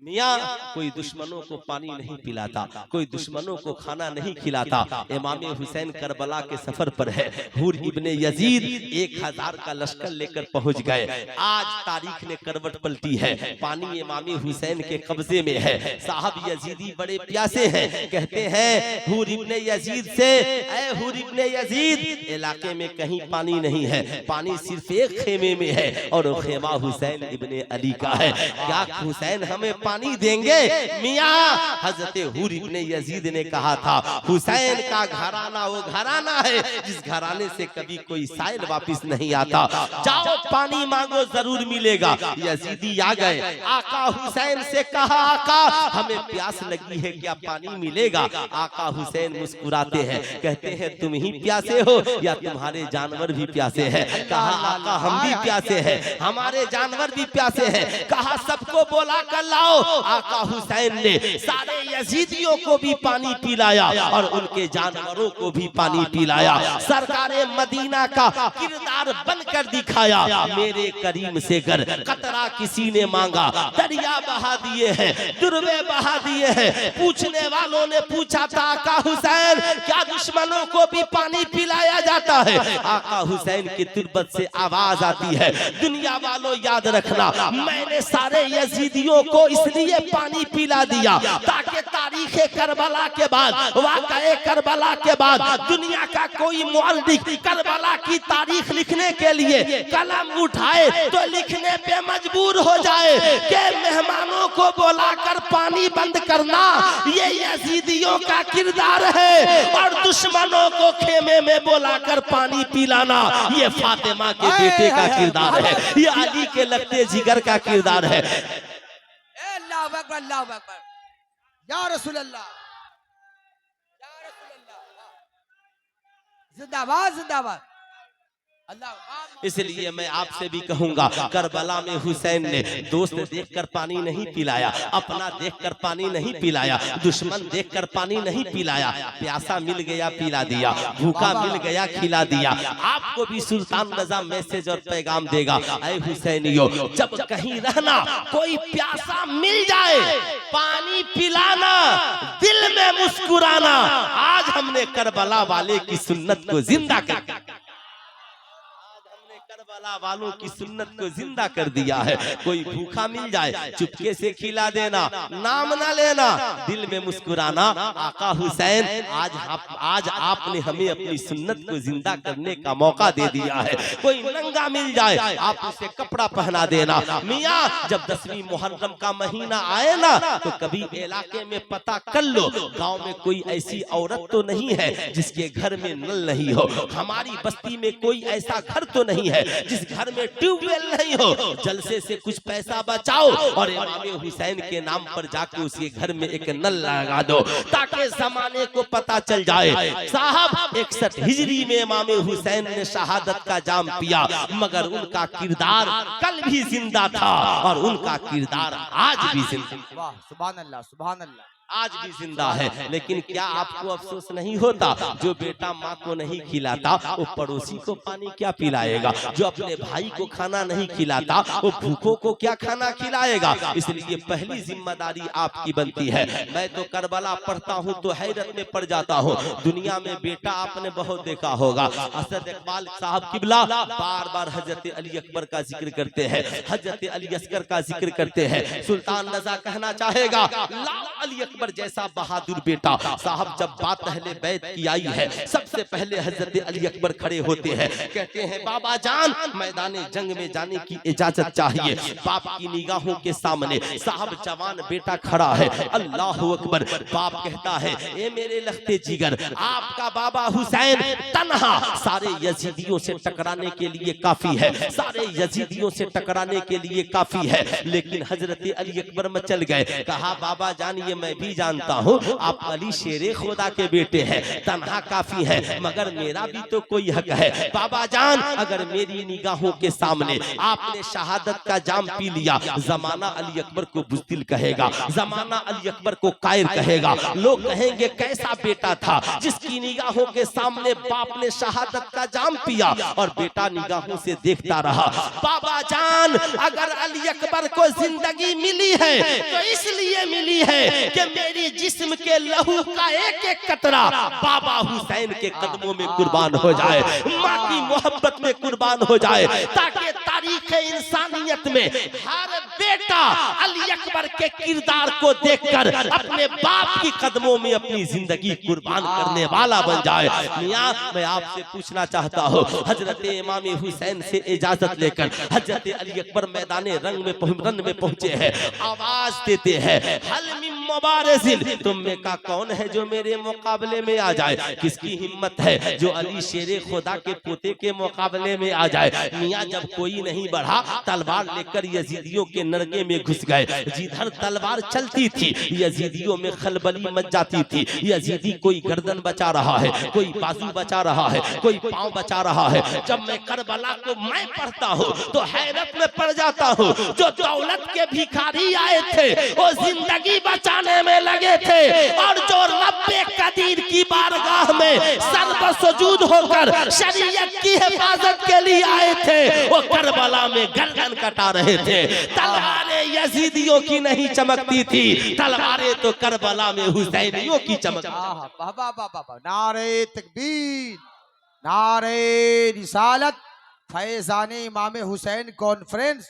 मियाँ कोई दुश्मनों को पानी नहीं पिलाता, कोई दुश्मनों को खाना नहीं खिलाता। इमाम हुसैन करबला के सफर पर है। हुर इब्ने यजीद 1000 का लश्कर लेकर पहुंच गए। आज तारीख ने करवट पलटी है, पानी इमाम हुसैन के कब्जे में है। साहब यजीदी बड़े प्यासे हैं, कहते हैं हुर इब्ने यजीद से, ऐ हुर इब्ने यजीद, इलाके में कहीं पानी नहीं है, पानी सिर्फ एक खेमे में है और वो खेमा हुसैन इब्ने अली का है। क्या हुसैन हमें पानी देंगे? मियाँ हजरत हुर इब्ने यजीद ने कहा था, हुसैन का घराना वो घराना है जिस घराने से कभी कोई साइल वापिस नहीं आता। जाओ पानी मांगो, जरूर मिलेगा। यजीदी आ गए, आका हुसैन से कहा, आका हमें प्यास लगी है, क्या पानी मिलेगा? आका हुसैन मुस्कुराते हैं, कहते हैं तुम ही प्यासे हो या तुम्हारे जानवर भी प्यासे हैं? कहा आका हम भी प्यासे हैं, हमारे जानवर भी प्यासे हैं। कहा सबको बोला कर लाओ। आका हुसैन ने सारे यजीदियों को भी पानी पिलाया और उनके जानवरों को भी पानी पिलाया। सरकारे मदीना का किरदार बनकर दिखाया। मेरे करीम से गर कतरा किसी ने मांगा, दरिया बहा दिए हैं, दुर्वे बहा दिए हैं। पूछने वालों ने पूछा था, आका हुसैन क्या दुश्मनों को भी पानी पिलाया जाता है? आका हुसैन की तुरबत से आवाज आती है, दुनिया वालों याद रखना, मैंने सारे यजीदियों को इसलिए पानी पिला दिया ताकि तारीखे करबला के बाद, वाक़ये करबला के बाद दुनिया का कोई मुअल्लिफ करबला की तारीख लिखने के लिए कलम उठाए तो लिखने पे मजबूर हो जाए कि मेहमानों को बुलाकर पानी बंद करना ये यजीदियों का किरदार है और दुश्मनों को खेमे में बुलाकर पानी पिलाना ये फातिमा के बेटे का किरदार है, ये अली के लगते जिगर का किरदार है। अल्लाहु अकबर, अल्लाहु अकबर, या रसूल अल्लाह, या रसूल अल्लाह, जिंदाबाद जिंदाबाद। इसलिए मैं आपसे भी कहूंगा, करबला में हुसैन ने दोस्त देखकर पानी नहीं पिलाया, अपना देखकर पानी नहीं पिलाया, दुश्मन देखकर पानी नहीं पिलाया। प्यासा मिल गया पिला दिया, भूखा मिल गया खिला दिया। आपको भी सुल्तान रजा मैसेज और पैगाम देगा, ऐ हुसैनियो जब कहीं रहना कोई प्यासा मिल जाए पानी पिलाना, दिल में मुस्कुराना। आज हमने करबला वाले की सुन्नत को जिंदा कर दिया, करबला वालों की सुन्नत को जिंदा कर दिया है। कोई भूखा मिल जाए चुपके से खिला देना, नाम ना लेना, दिल में मुस्कुराना। आका हुसैन आज आपने हमें अपनी सुन्नत को जिंदा करने का मौका दे दिया है। कोई नंगा मिल जाए आप उसे कपड़ा पहना देना। मियाँ जब 10वीं मुहर्रम का महीना आए ना तो कभी इलाके में पता कर लो, गाँव में कोई ऐसी औरत तो नहीं है जिसके घर में नल नहीं हो। हमारी बस्ती में कोई ऐसा घर तो नहीं है जिस घर में ट्यूबवेल नहीं हो जलसे से कुछ पैसा बचाओ और इमाम हुसैन के नाम पर जाके उसके घर में एक नल लगा दो ताकि जमाने को पता चल जाए साहब 61 हिजरी में इमाम हुसैन ने शहादत का जाम पिया, मगर उनका किरदार कल भी जिंदा था और उनका किरदार आज भी जिंदा। वाह सुभान अल्लाह सुभान अल्लाह। आज भी जिंदा है। लेकिन क्या आपको अफसोस नहीं होता जो बेटा माँ को नहीं खिलाता वो पड़ोसी को पानी क्या पिलाएगा, जो अपने भाई को खाना नहीं खिलाता वो भूखों को क्या खाना खिलाएगा। इसलिए पहली जिम्मेदारी आपकी बनती है। मैं तो करबला पढ़ता हूँ तो हैरत में पड़ जाता हूँ। दुनिया में बेटा आपने बहुत देखा होगा। असद इकबाल साहब किबला बार बार हजरत अली अकबर का जिक्र करते हैं, हजरत अली असगर का जिक्र करते हैं। सुल्तान रजा कहना चाहेगा लाल अली अकबर जैसा बहादुर बेटा। साहब जब बात अहले बैत की आई है सबसे पहले हजरत अली अकबर खड़े होते हैं, कहते हैं बाबा जान मैदाने जंग में जाने की इजाजत चाहिए। बाप की निगाहों के सामने साहब जवान बेटा खड़ा है, अल्लाह अकबर। बाप कहता है ए मेरे लखते जिगर आपका बाबा हुसैन तन्हा सारे यजीदियों से टकराने के लिए काफी है, सारे यजीदियों से टकराने के लिए काफी है। लेकिन हजरत अली अकबर मचल गए, कहा बाबा जान ये मैं भी जानता हूँ आप अली शेरे खुदा के बेटे हैं, तन्हा काफी है मगर मेरा भी तो कोई हक है। बाबा जान अगर मेरी निगाहों के सामने आपने शहादत का जाम पी लिया जमाना अली अकबर को बुज़दिल कहेगा, जमाना अली अकबर को कायर कहेगा। लोग कहेंगे कैसा बेटा था जिसकी निगाहों के सामने बाप ने शहादत का जाम पिया और बेटा निगाहों से देखता रहा। बाबा जान अगर अली अकबर को जिंदगी मिली है तो इसलिए मिली है कि मेरी जिस्म के लहू का एक एक कतरा बाबा हुसैन के कदमों में कुर्बान हो जाए, माँ की मोहब्बत में कुर्बान हो जाए, ताकि तारीख इंसानियत में हर बेटा अली अकबर के किरदार को देखकर अपने बाप की कदमों में अपनी जिंदगी कुर्बान करने वाला बन जाए। मियां मैं आपसे पूछना चाहता हूँ हजरत इमाम हुसैन से इजाजत लेकर हजरत अली अकबर मैदाने रन में पहुंचे हैं, आवाज देते हैं हल मिन मुबारसिन, तुम में का कौन है जो मेरे मुकाबले में आ जाए। किसकी हिम्मत है जो अली शेरे खुदा के पोते के मुकाबले में आ जाए। मियां जब कोई नहीं बढ़ा तलवार लेकर यजीदियों के नरगे में घुस गए। जिधर तलवार चलती थी यजीदियों में खलबली मच जाती थी। यजीदी कोई गर्दन बचा रहा है, कोई बाजू बचा रहा है, कोई पांव बचा रहा है। जब मैं करबला को मैं पढ़ता हूँ तो हैरत में पड़ जाता हूँ। जो दौलत के भिखारी आए थे वो जिंदगी बचाने में लगे थे और जो रब्बे कदीर की बारगाह में सर्वसुजूद होकर शरीयत की हिफाजत के लिए आए थे वो करबला में गर्दन कटा रहे थे। तलवारें यजीदियों की नहीं चमकती थी, तलवारें तो करबला में हुसैनियों की चमकती। नारे तकबीर नारे रिसालत फैज़ाने इमाम हुसैन कॉन्फ्रेंस।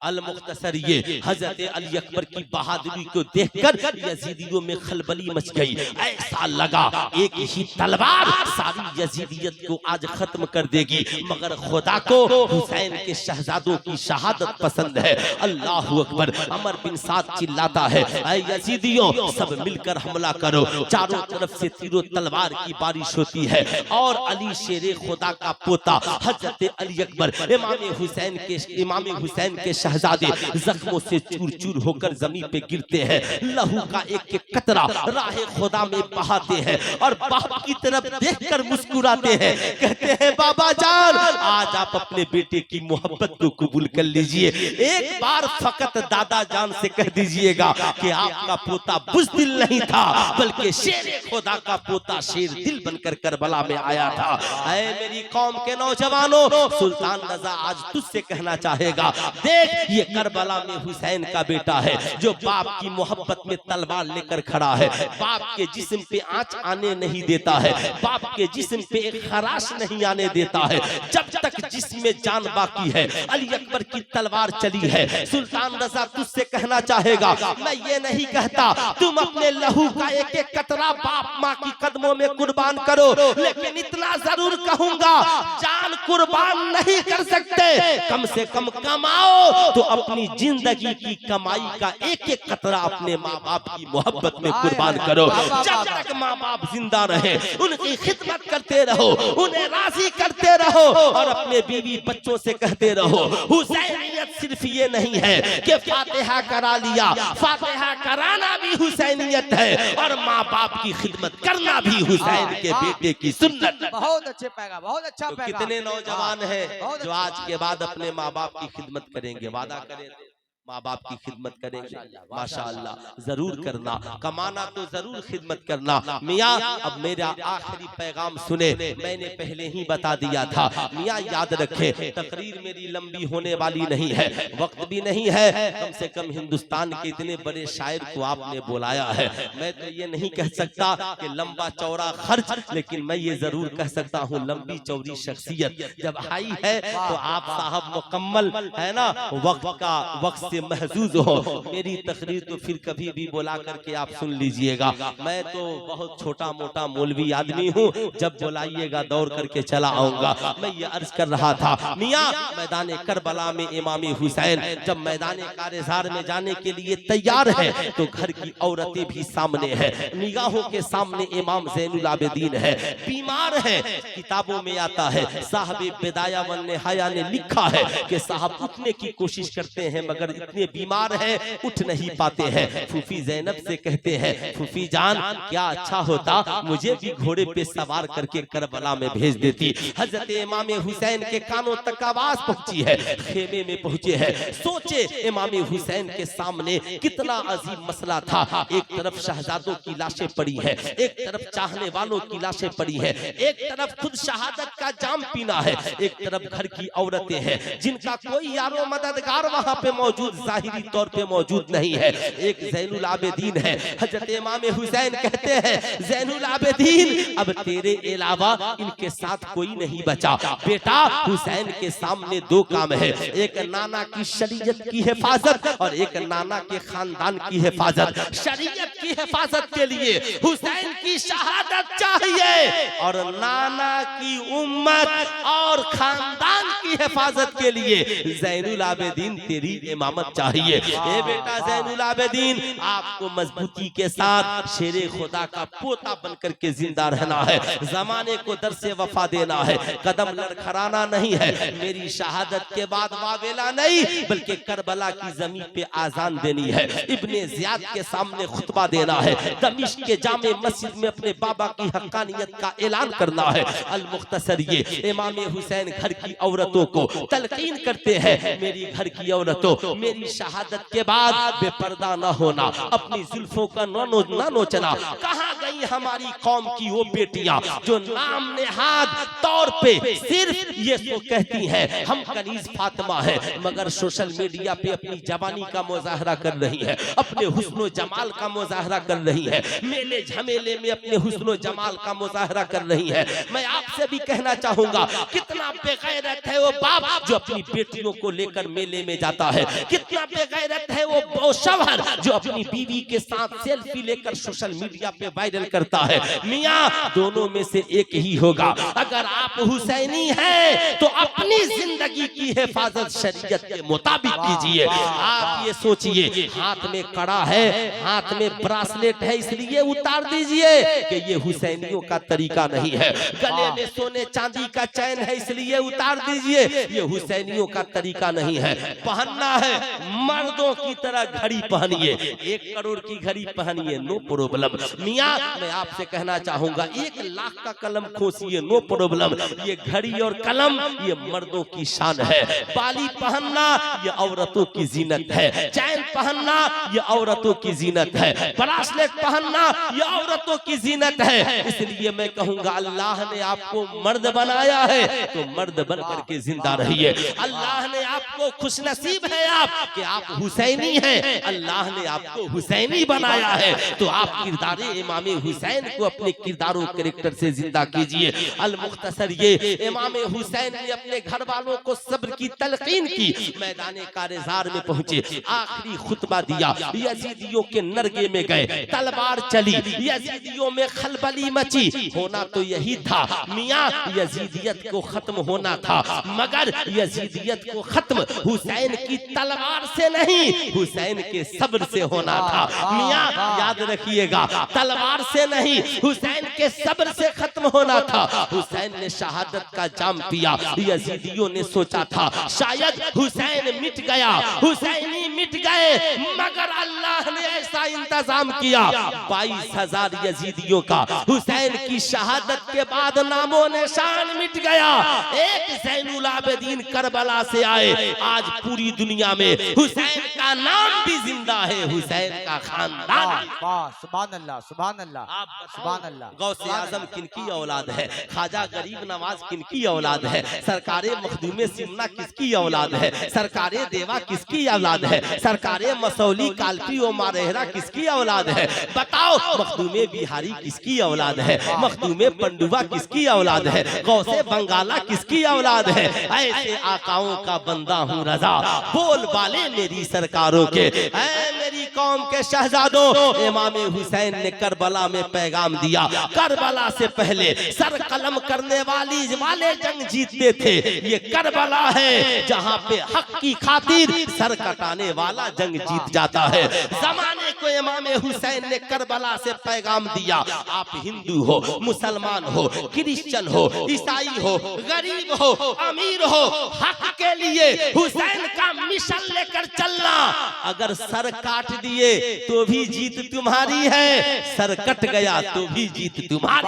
अल मुख्तसर ये हजरत अली अकबर की बहादुरी को देखकर यजीदियों में खलबली मच गई। ऐसा लगा एक ही तलवार सारी यजीदियत को आज खत्म कर देगी, मगर खुदा को हुसैन के शहजादों की शहादत पसंद है। अल्लाह अकबर। अमर बिन साद चिल्लाता है ऐ यजीदियों सब मिलकर हमला करो। चारों तरफ से तीरों तलवार की बारिश होती है और अली शेरे खुदा का पोता हजरत अली अकबर इमाम हुसैन के शहजादे जख्मों से चूर चूर होकर जमीन पे गिरते हैं। लहू का एक एक कतरा राहे खुदा में बहाते हैं और बाप की तरफ देखकर मुस्कुराते हैं, कहते हैं बाबा जान आज आप अपने बेटे की मोहब्बत को कबूल कर लीजिए। एक बार फकत दादा जान से कह दीजिएगा कि आपका पोता बुज़दिल नहीं था बल्कि शेर खुदा का पोता शेर दिल बनकर करबला में आया था। ऐ मेरी कौम के नौजवानों सुल्तान रजा आज तुझसे कहना चाहेगा देख ये करबला में हुसैन का बेटा है जो बाप की मोहब्बत में तलवार लेकर खड़ा है। बाप के जिस्म पे आंच आने नहीं देता है, बाप के जिस्म पे एक खराश नहीं आने देता है। जब तक जिस्म में जान बाकी है अली अकबर की तलवार चली है। सुल्तान रजा तुझसे कहना चाहेगा मैं ये नहीं कहता तुम अपने लहू का एक एक कतरा बाप माँ की कदमों में कुर्बान करो, लेकिन इतना जरूर कहूंगा जान कुर्बान नहीं कर सकते कम से कम कमाओ तो अपनी जिंदगी की कमाई का एक एक कतरा अपने माँ बाप की मोहब्बत में कुर्बान करो। जब तक माँ बाप जिंदा रहे उनकी खिदमत करते रहो, उन्हें राजी करते रहो और अपने बीवी बच्चों से कहते रहो हुसैनियत सिर्फ ये नहीं है कि फातिहा करा लिया, फातिहा कराना भी हुसैनियत है और माँ बाप की खिदमत करना भी हुसैन के बेटे की सुन्नत है। बहुत अच्छे पैगा, बहुत अच्छा तो पैगा। कितने नौजवान हैं बहुत जो आज के बाद अपने माँ बाप की खिदमत करेंगे? वादा करें माँ बाप की खिदमत करेंगे। माशाअल्लाह जरूर करना, कमाना तो जरूर खिदमत करना। मियाँ अब मेरा आखिरी पैगाम सुने, मैंने पहले ही बता दिया था। मियाँ याद रखें तकरीर मेरी लंबी होने वाली नहीं है, वक्त भी नहीं है। कम से कम हिंदुस्तान के इतने बड़े शायर को आपने बुलाया है, मैं तो ये नहीं कह सकता कि लंबा चौड़ा खर्च, लेकिन मैं ये जरूर कह सकता हूँ लंबी चौड़ी शख्सियत जब आई है तो आप साहब मुकम्मल है ना, वक्त से महजूज हो। मेरी तकरीर तो फिर कभी भी बुला करके आप सुन लीजिएगा। मैं तो बहुत छोटा मोटा मौलवी आदमी हूँ, जब बुलाइएगा दौड़ करके चला आऊंगा। मैं ये अर्ज कर रहा था मियाँ मैदान करबला में इमाम हुसैन जब मैदान कारज़ार में जाने के लिए तैयार है तो घर की औरतें भी सामने है, निगाहों के सामने इमाम ज़ैनुल आबिदीन है, बीमार है। किताबों में आता है साहब बिदाया वन निहाया ने लिखा है कि साहब उठने की कोशिश करते हैं मगर इतने बीमार हैं उठ नहीं पाते हैं। फूफी ज़ैनब से कहते हैं फूफी जान क्या अच्छा होता मुझे भी घोड़े पे सवार करके करबला में भेज देती। हजरत इमाम हुसैन के कानों तक आवाज पहुंची है, खेमे में पहुंचे हैं। सोचे इमाम हुसैन के सामने कितना अजीब मसला था। एक तरफ शहजादों की लाशें पड़ी है, एक तरफ चाहने वालों की लाशें पड़ी है, एक तरफ खुद शहादत का जाम पीना है, एक तरफ घर की औरतें हैं जिनका कोई यारो मददगार वहां पे मौजूद जाहिरी तौर पे मौजूद नहीं है। एक ज़ैनुल आबिदीन है। हजरत इमाम हुसैन कहते हैं ज़ैनुल आबिदीन अब तेरे अलावा इनके साथ कोई नहीं बचा। बेटा हुसैन के सामने दो काम है, एक नाना की शरीयत की हिफाजत और एक नाना के खानदान की हिफाजत। शरीयत की हिफाजत के लिए हुसैन की शहादत चाहिए और नाना की उम्मत और खानदान की हिफाजत के लिए ज़ैनुल आबिदीन तेरी इमामत चाहिए। ए बेटा ज़ैनुल आबिदीन आपको मजबूती के साथ शेरे खुदा का पोता बनकर के जिंदा रहना है, जमाने को दरसे वफा देना है, कदम लड़खड़ाना नहीं है। मेरी शहादत के बाद वावेला नहीं बल्कि करबला की जमीन पे आजान देनी है, इब्ने ज़ियाद के सामने खुतबा देना है, दमिश्क के जामे मस्जिद में अपने बाबा की हक्कानियत का ऐलान करना है। अल मुख्तसर ये इमाम हुसैन घर की औरतों को तलकीन करते हैं, मेरी घर की औरतों मेरी शहादत के बाद बेपर्दा न होना, अपनी जुल्फों का न नोचना। कहाँ गई हमारी कौम की वो बेटियां जो नाम नेहाद तौर पे सिर्फ ये तो कहती हैं हम कनीज फातिमा है मगर सोशल मीडिया पे अपनी जवानी का मुजाहरा कर रही है, अपने हुस्न जमाल का मुजाहरा कर रही है, मेले झमेले में अपने हुस्न जमाल का मुजाहरा कर रही है। मैं आपसे भी कहना चाहूंगा कितना बेगैरत है वो बाप जो अपनी बेटियों को लेकर मेले में जाता है, कितना बेगैरत है वो शौहर जो अपनी बीवी के साथ सेल्फी लेकर सोशल मीडिया पे वायरल करता है। मियाँ दोनों में से एक ही होगा। अगर आप हुसैनी हैं तो अपनी जिंदगी की हिफाजत शरीयत के मुताबिक कीजिए। आप ये सोचिए हाथ में कड़ा है, हाथ में ब्रासलेट है इसलिए उतार दीजिए कि ये हुसैनियों का तरीका नहीं है। गले में सोने चांदी का चैन है इसलिए उतार दीजिए, ये हुसैनियों का तरीका नहीं है। पहनना है मर्दों की तरह घड़ी पहनिए, 1 करोड़ की घड़ी पहनिए, नो प्रॉब्लम। मियाँ मैं आपसे कहना चाहूंगा 1 लाख का कलम खोसिए, नो प्रॉब्लम। ये घड़ी और कलम ये मर्दों की शान है। बाली पहनना ये औरतों की जीनत है, चैन पहनना ये औरतों की जीनत है, ब्रासलेट पहनना ये औरतों की जीनत है। इसलिए मैं कहूंगा अल्लाह ने आपको मर्द बनाया है तो मर्द बन करके जिंदा रहिए। अल्लाह ने आपको खुशनसीब है कि आप हुसैनी हैं, अल्लाह ने आपको हुसैनी बनाया है तो आप किरदार इमाम हुसैन को अपने किरदारों कैरेक्टर से जिंदा कीजिए। अल मुख्तसर ये इमाम हुसैन ने अपने घर वालों को सब्र की तलकीन की, मैदान कारज़ार में पहुंचे, आखिरी खुतबा दिया, यजीदियों के नरगे में गए, तलवार चली, यजीदियों में खलबली मची। होना तो यही था मियाँ, यजीदियत को खत्म होना था मगर यजीदियत को खत्म हुसैन की तलवार से नहीं, हुसैन के सब्र से होना था। मियां याद रखिएगा, तलवार से नहीं, हुसैन के सब्र से खत्म होना था। हुसैन ने शहादत का जाम पिया। यजीदियों ने सोचा था शायद हुसैन मिट गया, हुसैनी मिट गए, मगर अल्लाह ने ऐसा इंतजाम किया 22,000 यजीदियों का हुसैन की शहादत के बाद नामो निशान मिट गया। एक ज़ैनुल आबिदीन करबला से आए, आज पूरी दुनिया में हुसैन का नाम भी जिंदा है, हुसैन का खानदान। सुभान अल्लाह, सुभान अल्लाह, सुभान अल्लाह। गौसे आजम किनकी औलाद है? ख्वाजा गरीब नवाज किनकी औलाद है? सरकारे मखदूमे सिमना किसकी औलाद है? सरकारे देवा किसकी औलाद है? सरकारे मसौली कालपी ओ मारेहरा किसकी औलाद है? बताओ, मखदूमे बिहारी किसकी औलाद है? मखदूमे पंडुआ किसकी औलाद है? गौसे बंगाला किसकी औलाद है? ऐसे आकाओं का बंदा हूँ रजा, बोल बाले मेरी सरकारों के। ऐ मेरी कौम के शहजादों, इमाम हुसैन ने करबला में पैगाम दिया, करबला से पहले सर कलम करने वाले जंग जीतते थे। ये करबला है जहाँ पे हक की खातिर सर कटाने वाला जंग जीत जाता है। जमाने को इमाम हुसैन ने करबला से पैगाम दिया, आप हिंदू हो, मुसलमान हो, क्रिश्चियन हो, ईसाई हो, गरीब हो, अमीर हो, हक के लिए हुसैन का मिशन लेकर चलना। अगर सर काट दिए तो भी जीत तुम्हारी है, सर कट गया तो भी जीत तुम्हारी,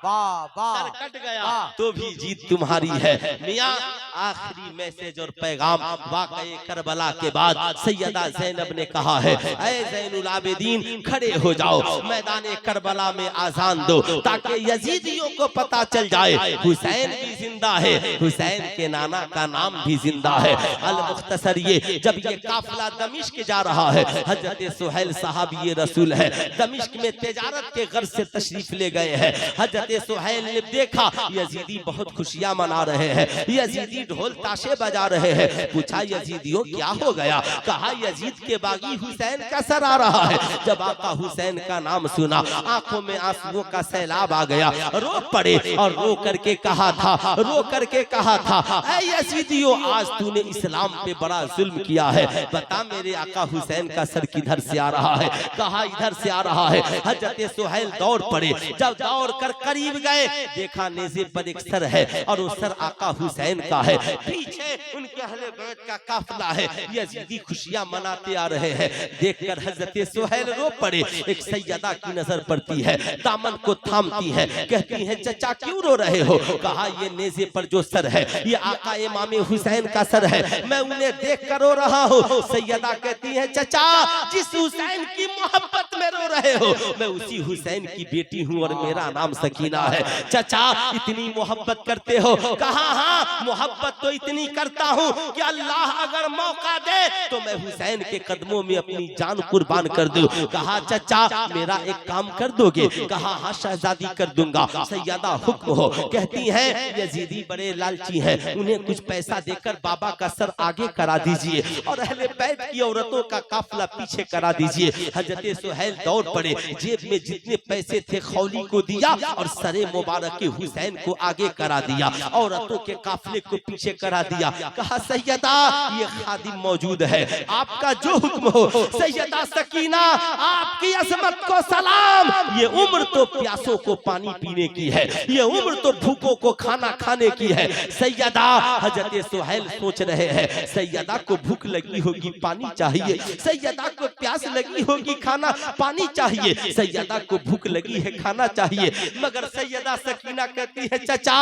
सर कट गया तो भी जीत तुम्हारी है। मियां, आखिरी मैसेज और पैगाम वाक़ई करबला के बाद सैयदा ज़ैनब ने कहा है, ऐ ज़ैनुल आबिदीन खड़े हो जाओ, मैदान करबला में आज़ान दो ताकि यजीदियों को पता चल जाए हुसैन भी जिंदा है, हुसैन के नाना का नाम भी जिंदा है। अल मुख्तसर ये जब ये काफिला दमिश्क जा रहा है, हजरत सुहैल साहब ये रसूल है, दमिश्क में तिजारत के गर्ज से तशरीफ ले गए हैं। हजरत सुहैल ने देखा यजीदी बहुत खुशियां मना रहे हैं, यजीदी ढोल ताशे बजा रहे हैं। पूछा यजीदियों क्या हो गया? कहा यजीद के बागी हुसैन का सर आ रहा है। जब आका हुसैन का नाम सुना, आंखों में आंसुओं का सैलाब आ गया, रो पड़े और रो करके कहा था, ऐ यजीदियों, आज तूने इस्लाम पे बड़ा जुल्म किया है, बता मेरे आका हुसैन का सर किधर से आ रहा है? कहा इधर से आ रहा है। हजरत सुहैल दौड़ पड़े, जब दौड़ कर करीब गए, देखा नेज़े पर एक सर है और उस सर आका हुसैन का है, पीछे उनके अहले बैत का काफिला है। यजीदी खुशियां मनाते आ रहे हैं, देखकर हजरत सुहैल रो पड़े। एक सैयदा की नजर पड़ती है, दामन को थामती है, कहती है चचा क्यों रो रहे हो? कहा ये नेज़े पर जो सर है ये आका इमाम हुसैन का सर है, मैं उन्हें देख कर रो रहा हूँ। सैयदा कहती है चचा, जिस हुसैन की मोहब्बत में रो रहे हो, मैं उसी हुसैन की बेटी हूँ और मेरा नाम सकीना है। चचा इतनी मोहब्बत करते हो? कहा हाँ, मोहब्बत तो इतनी करता हूँ कि अल्लाह अगर मौका दे तो मैं हुसैन के कदमों में अपनी जान कुर्बान कर दूं। कहा चचा मेरा एक काम कर दोगे? कहा हाँ शहजादी कर दूंगा। सैयदा हुक्म हो। कहती है यजीदी बड़े लालची हैं, उन्हें कुछ पैसा देकर बाबा का सर आगे करा दीजिए और अहले बैत की औरतों का काफिला पीछे करा दीजिए। हजरत सुहैल दौड़ पड़े, जेब में जितने पैसे थे खौली को दिया और सरे मुबारक के हुसैन को आगे करा दिया, औरतों के काफिले को पीछे करा दिया। कहा सैयदा ये खादिम मौजूद है, आपका जो हुक्म हो। सैयदा सकीना आपकी अजमत को सलाम। ये उम्र तो प्यासों को पानी पीने की है, ये उम्र तो भूखों को खाना खाने की है। सैयदा, हजरत सुहैल सोच रहे हैं सैयदा को भूख लगी होगी पानी चाहिए, सैयदा को प्यास लगी होगी खाना पानी चाहिए, सैयदा को भूख लगी है खाना चाहिए। मगर सैयदा सकीना कहती है चचा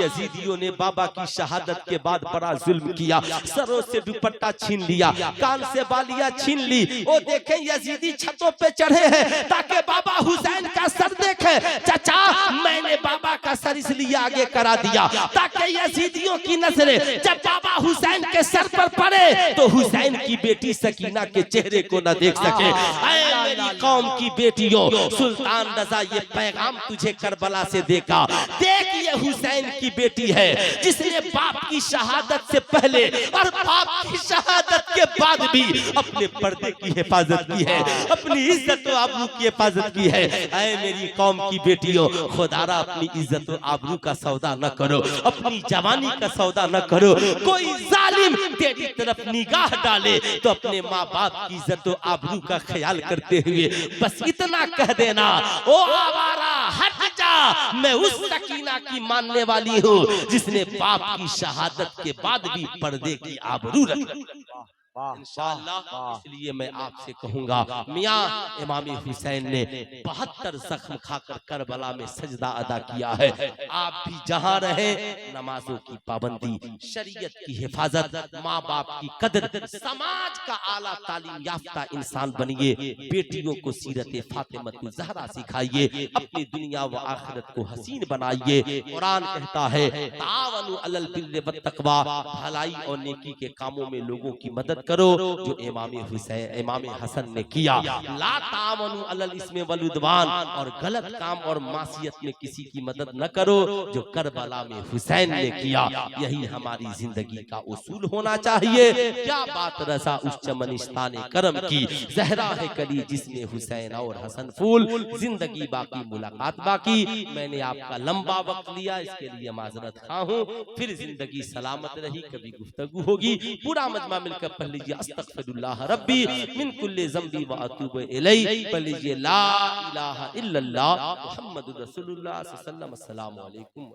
यजीदियों ने बाबा की शहादत के बाद बड़ा जुल्म किया, सरों से दुपट्टा छीन लिया, कान से बालियां छीन ली। वो देखे यजीदी छतों पे चढ़े हैं ताकि बाबा हुसैन का सर देखे। चचा मैंने बाबा का सर इसलिए आगे करा दिया ताकि यजीदियों की नजरें जब बाबा हुसैन के सर पर पड़े तो हुसैन की बेटी सकीना के चेहरे को न देख सके। ऐ मेरी कौम की बेटियों, सुल्तान रजा ये पैगाम तुझे करबला से देखा। देख ये हुसैन की बेटी है जिसने बाप की शहादत से पहले और बाप की शहादत के बाद भी अपने पर्दे की हिफाजत की है, अपनी इज्जत और आबरू की हिफाजत की है। ऐ मेरी कौम की बेटियों, खुदारा अपनी इज्जत और आबरू का सौदा न करो, अपनी जवानी का सौदा न करो। कोई जालिम तेरी तरफ निगाह डाले तो अपने माँ बाप की इज्जत और आबरू का ख्याल करते हुए बस इतना कह देना, ओ आवारा हट जा, मैं उस सकीना की मानने वाली हूँ जिसने बाप की शहादत के बाद भी पर्दे की आबरू रखी। इंशाअल्लाह इसलिए मैं आपसे कहूंगा, मियां इमाम हुसैन ने 72 जख्म खाकर करबला में सजदा अदा किया है। आप भी जहां रहे नमाजों की पाबंदी, शरीयत की हिफाजत, माँ बाप की कदर, समाज का आला तालीम याफ्ता इंसान बनिए। बेटियों को सीरत फातिमा ज़हरा सिखाइए, अपनी दुनिया व आखिरत को हसीन बनाइए। कुरान कहता है तावनु अलल बिर्रि वत तक़वा, भलाई और नेकी के कामों में लोगों की मदद करो जो इमाम हुसैन इमाम हसन ने किया। ला तावनु अलल इस्मे वल उद्वान, और गलत काम और मासियत में किसी की मदद न करो जो करबला में हुसैन ने किया। यही हमारी जिंदगी का उसूल होना चाहिए। क्या बात रसा उस चमनिस्ताने करम की, ज़हरा है कली जिसमें हुसैन और हसन फूल। जिंदगी बाकी मुलाकात बाकी। मैंने आपका लंबा वक्त लिया, इसके लिए माजरत खा हूँ। फिर जिंदगी सलामत रही, कभी गुफ्तगू होगी। पूरा मजमा मिलकर पढ़ लीजिए अस्तगफिरुल्लाह रब्बी मिन कुल्ली ज़ंबी व अतूबु इलैहि। पढ़ लीजिए ला इलाहा इल्लल्लाह मुहम्मदुर रसूलुल्लाह सल्लल्लाहु अलैहि वसल्लम। अस्सलामु अलैकुम।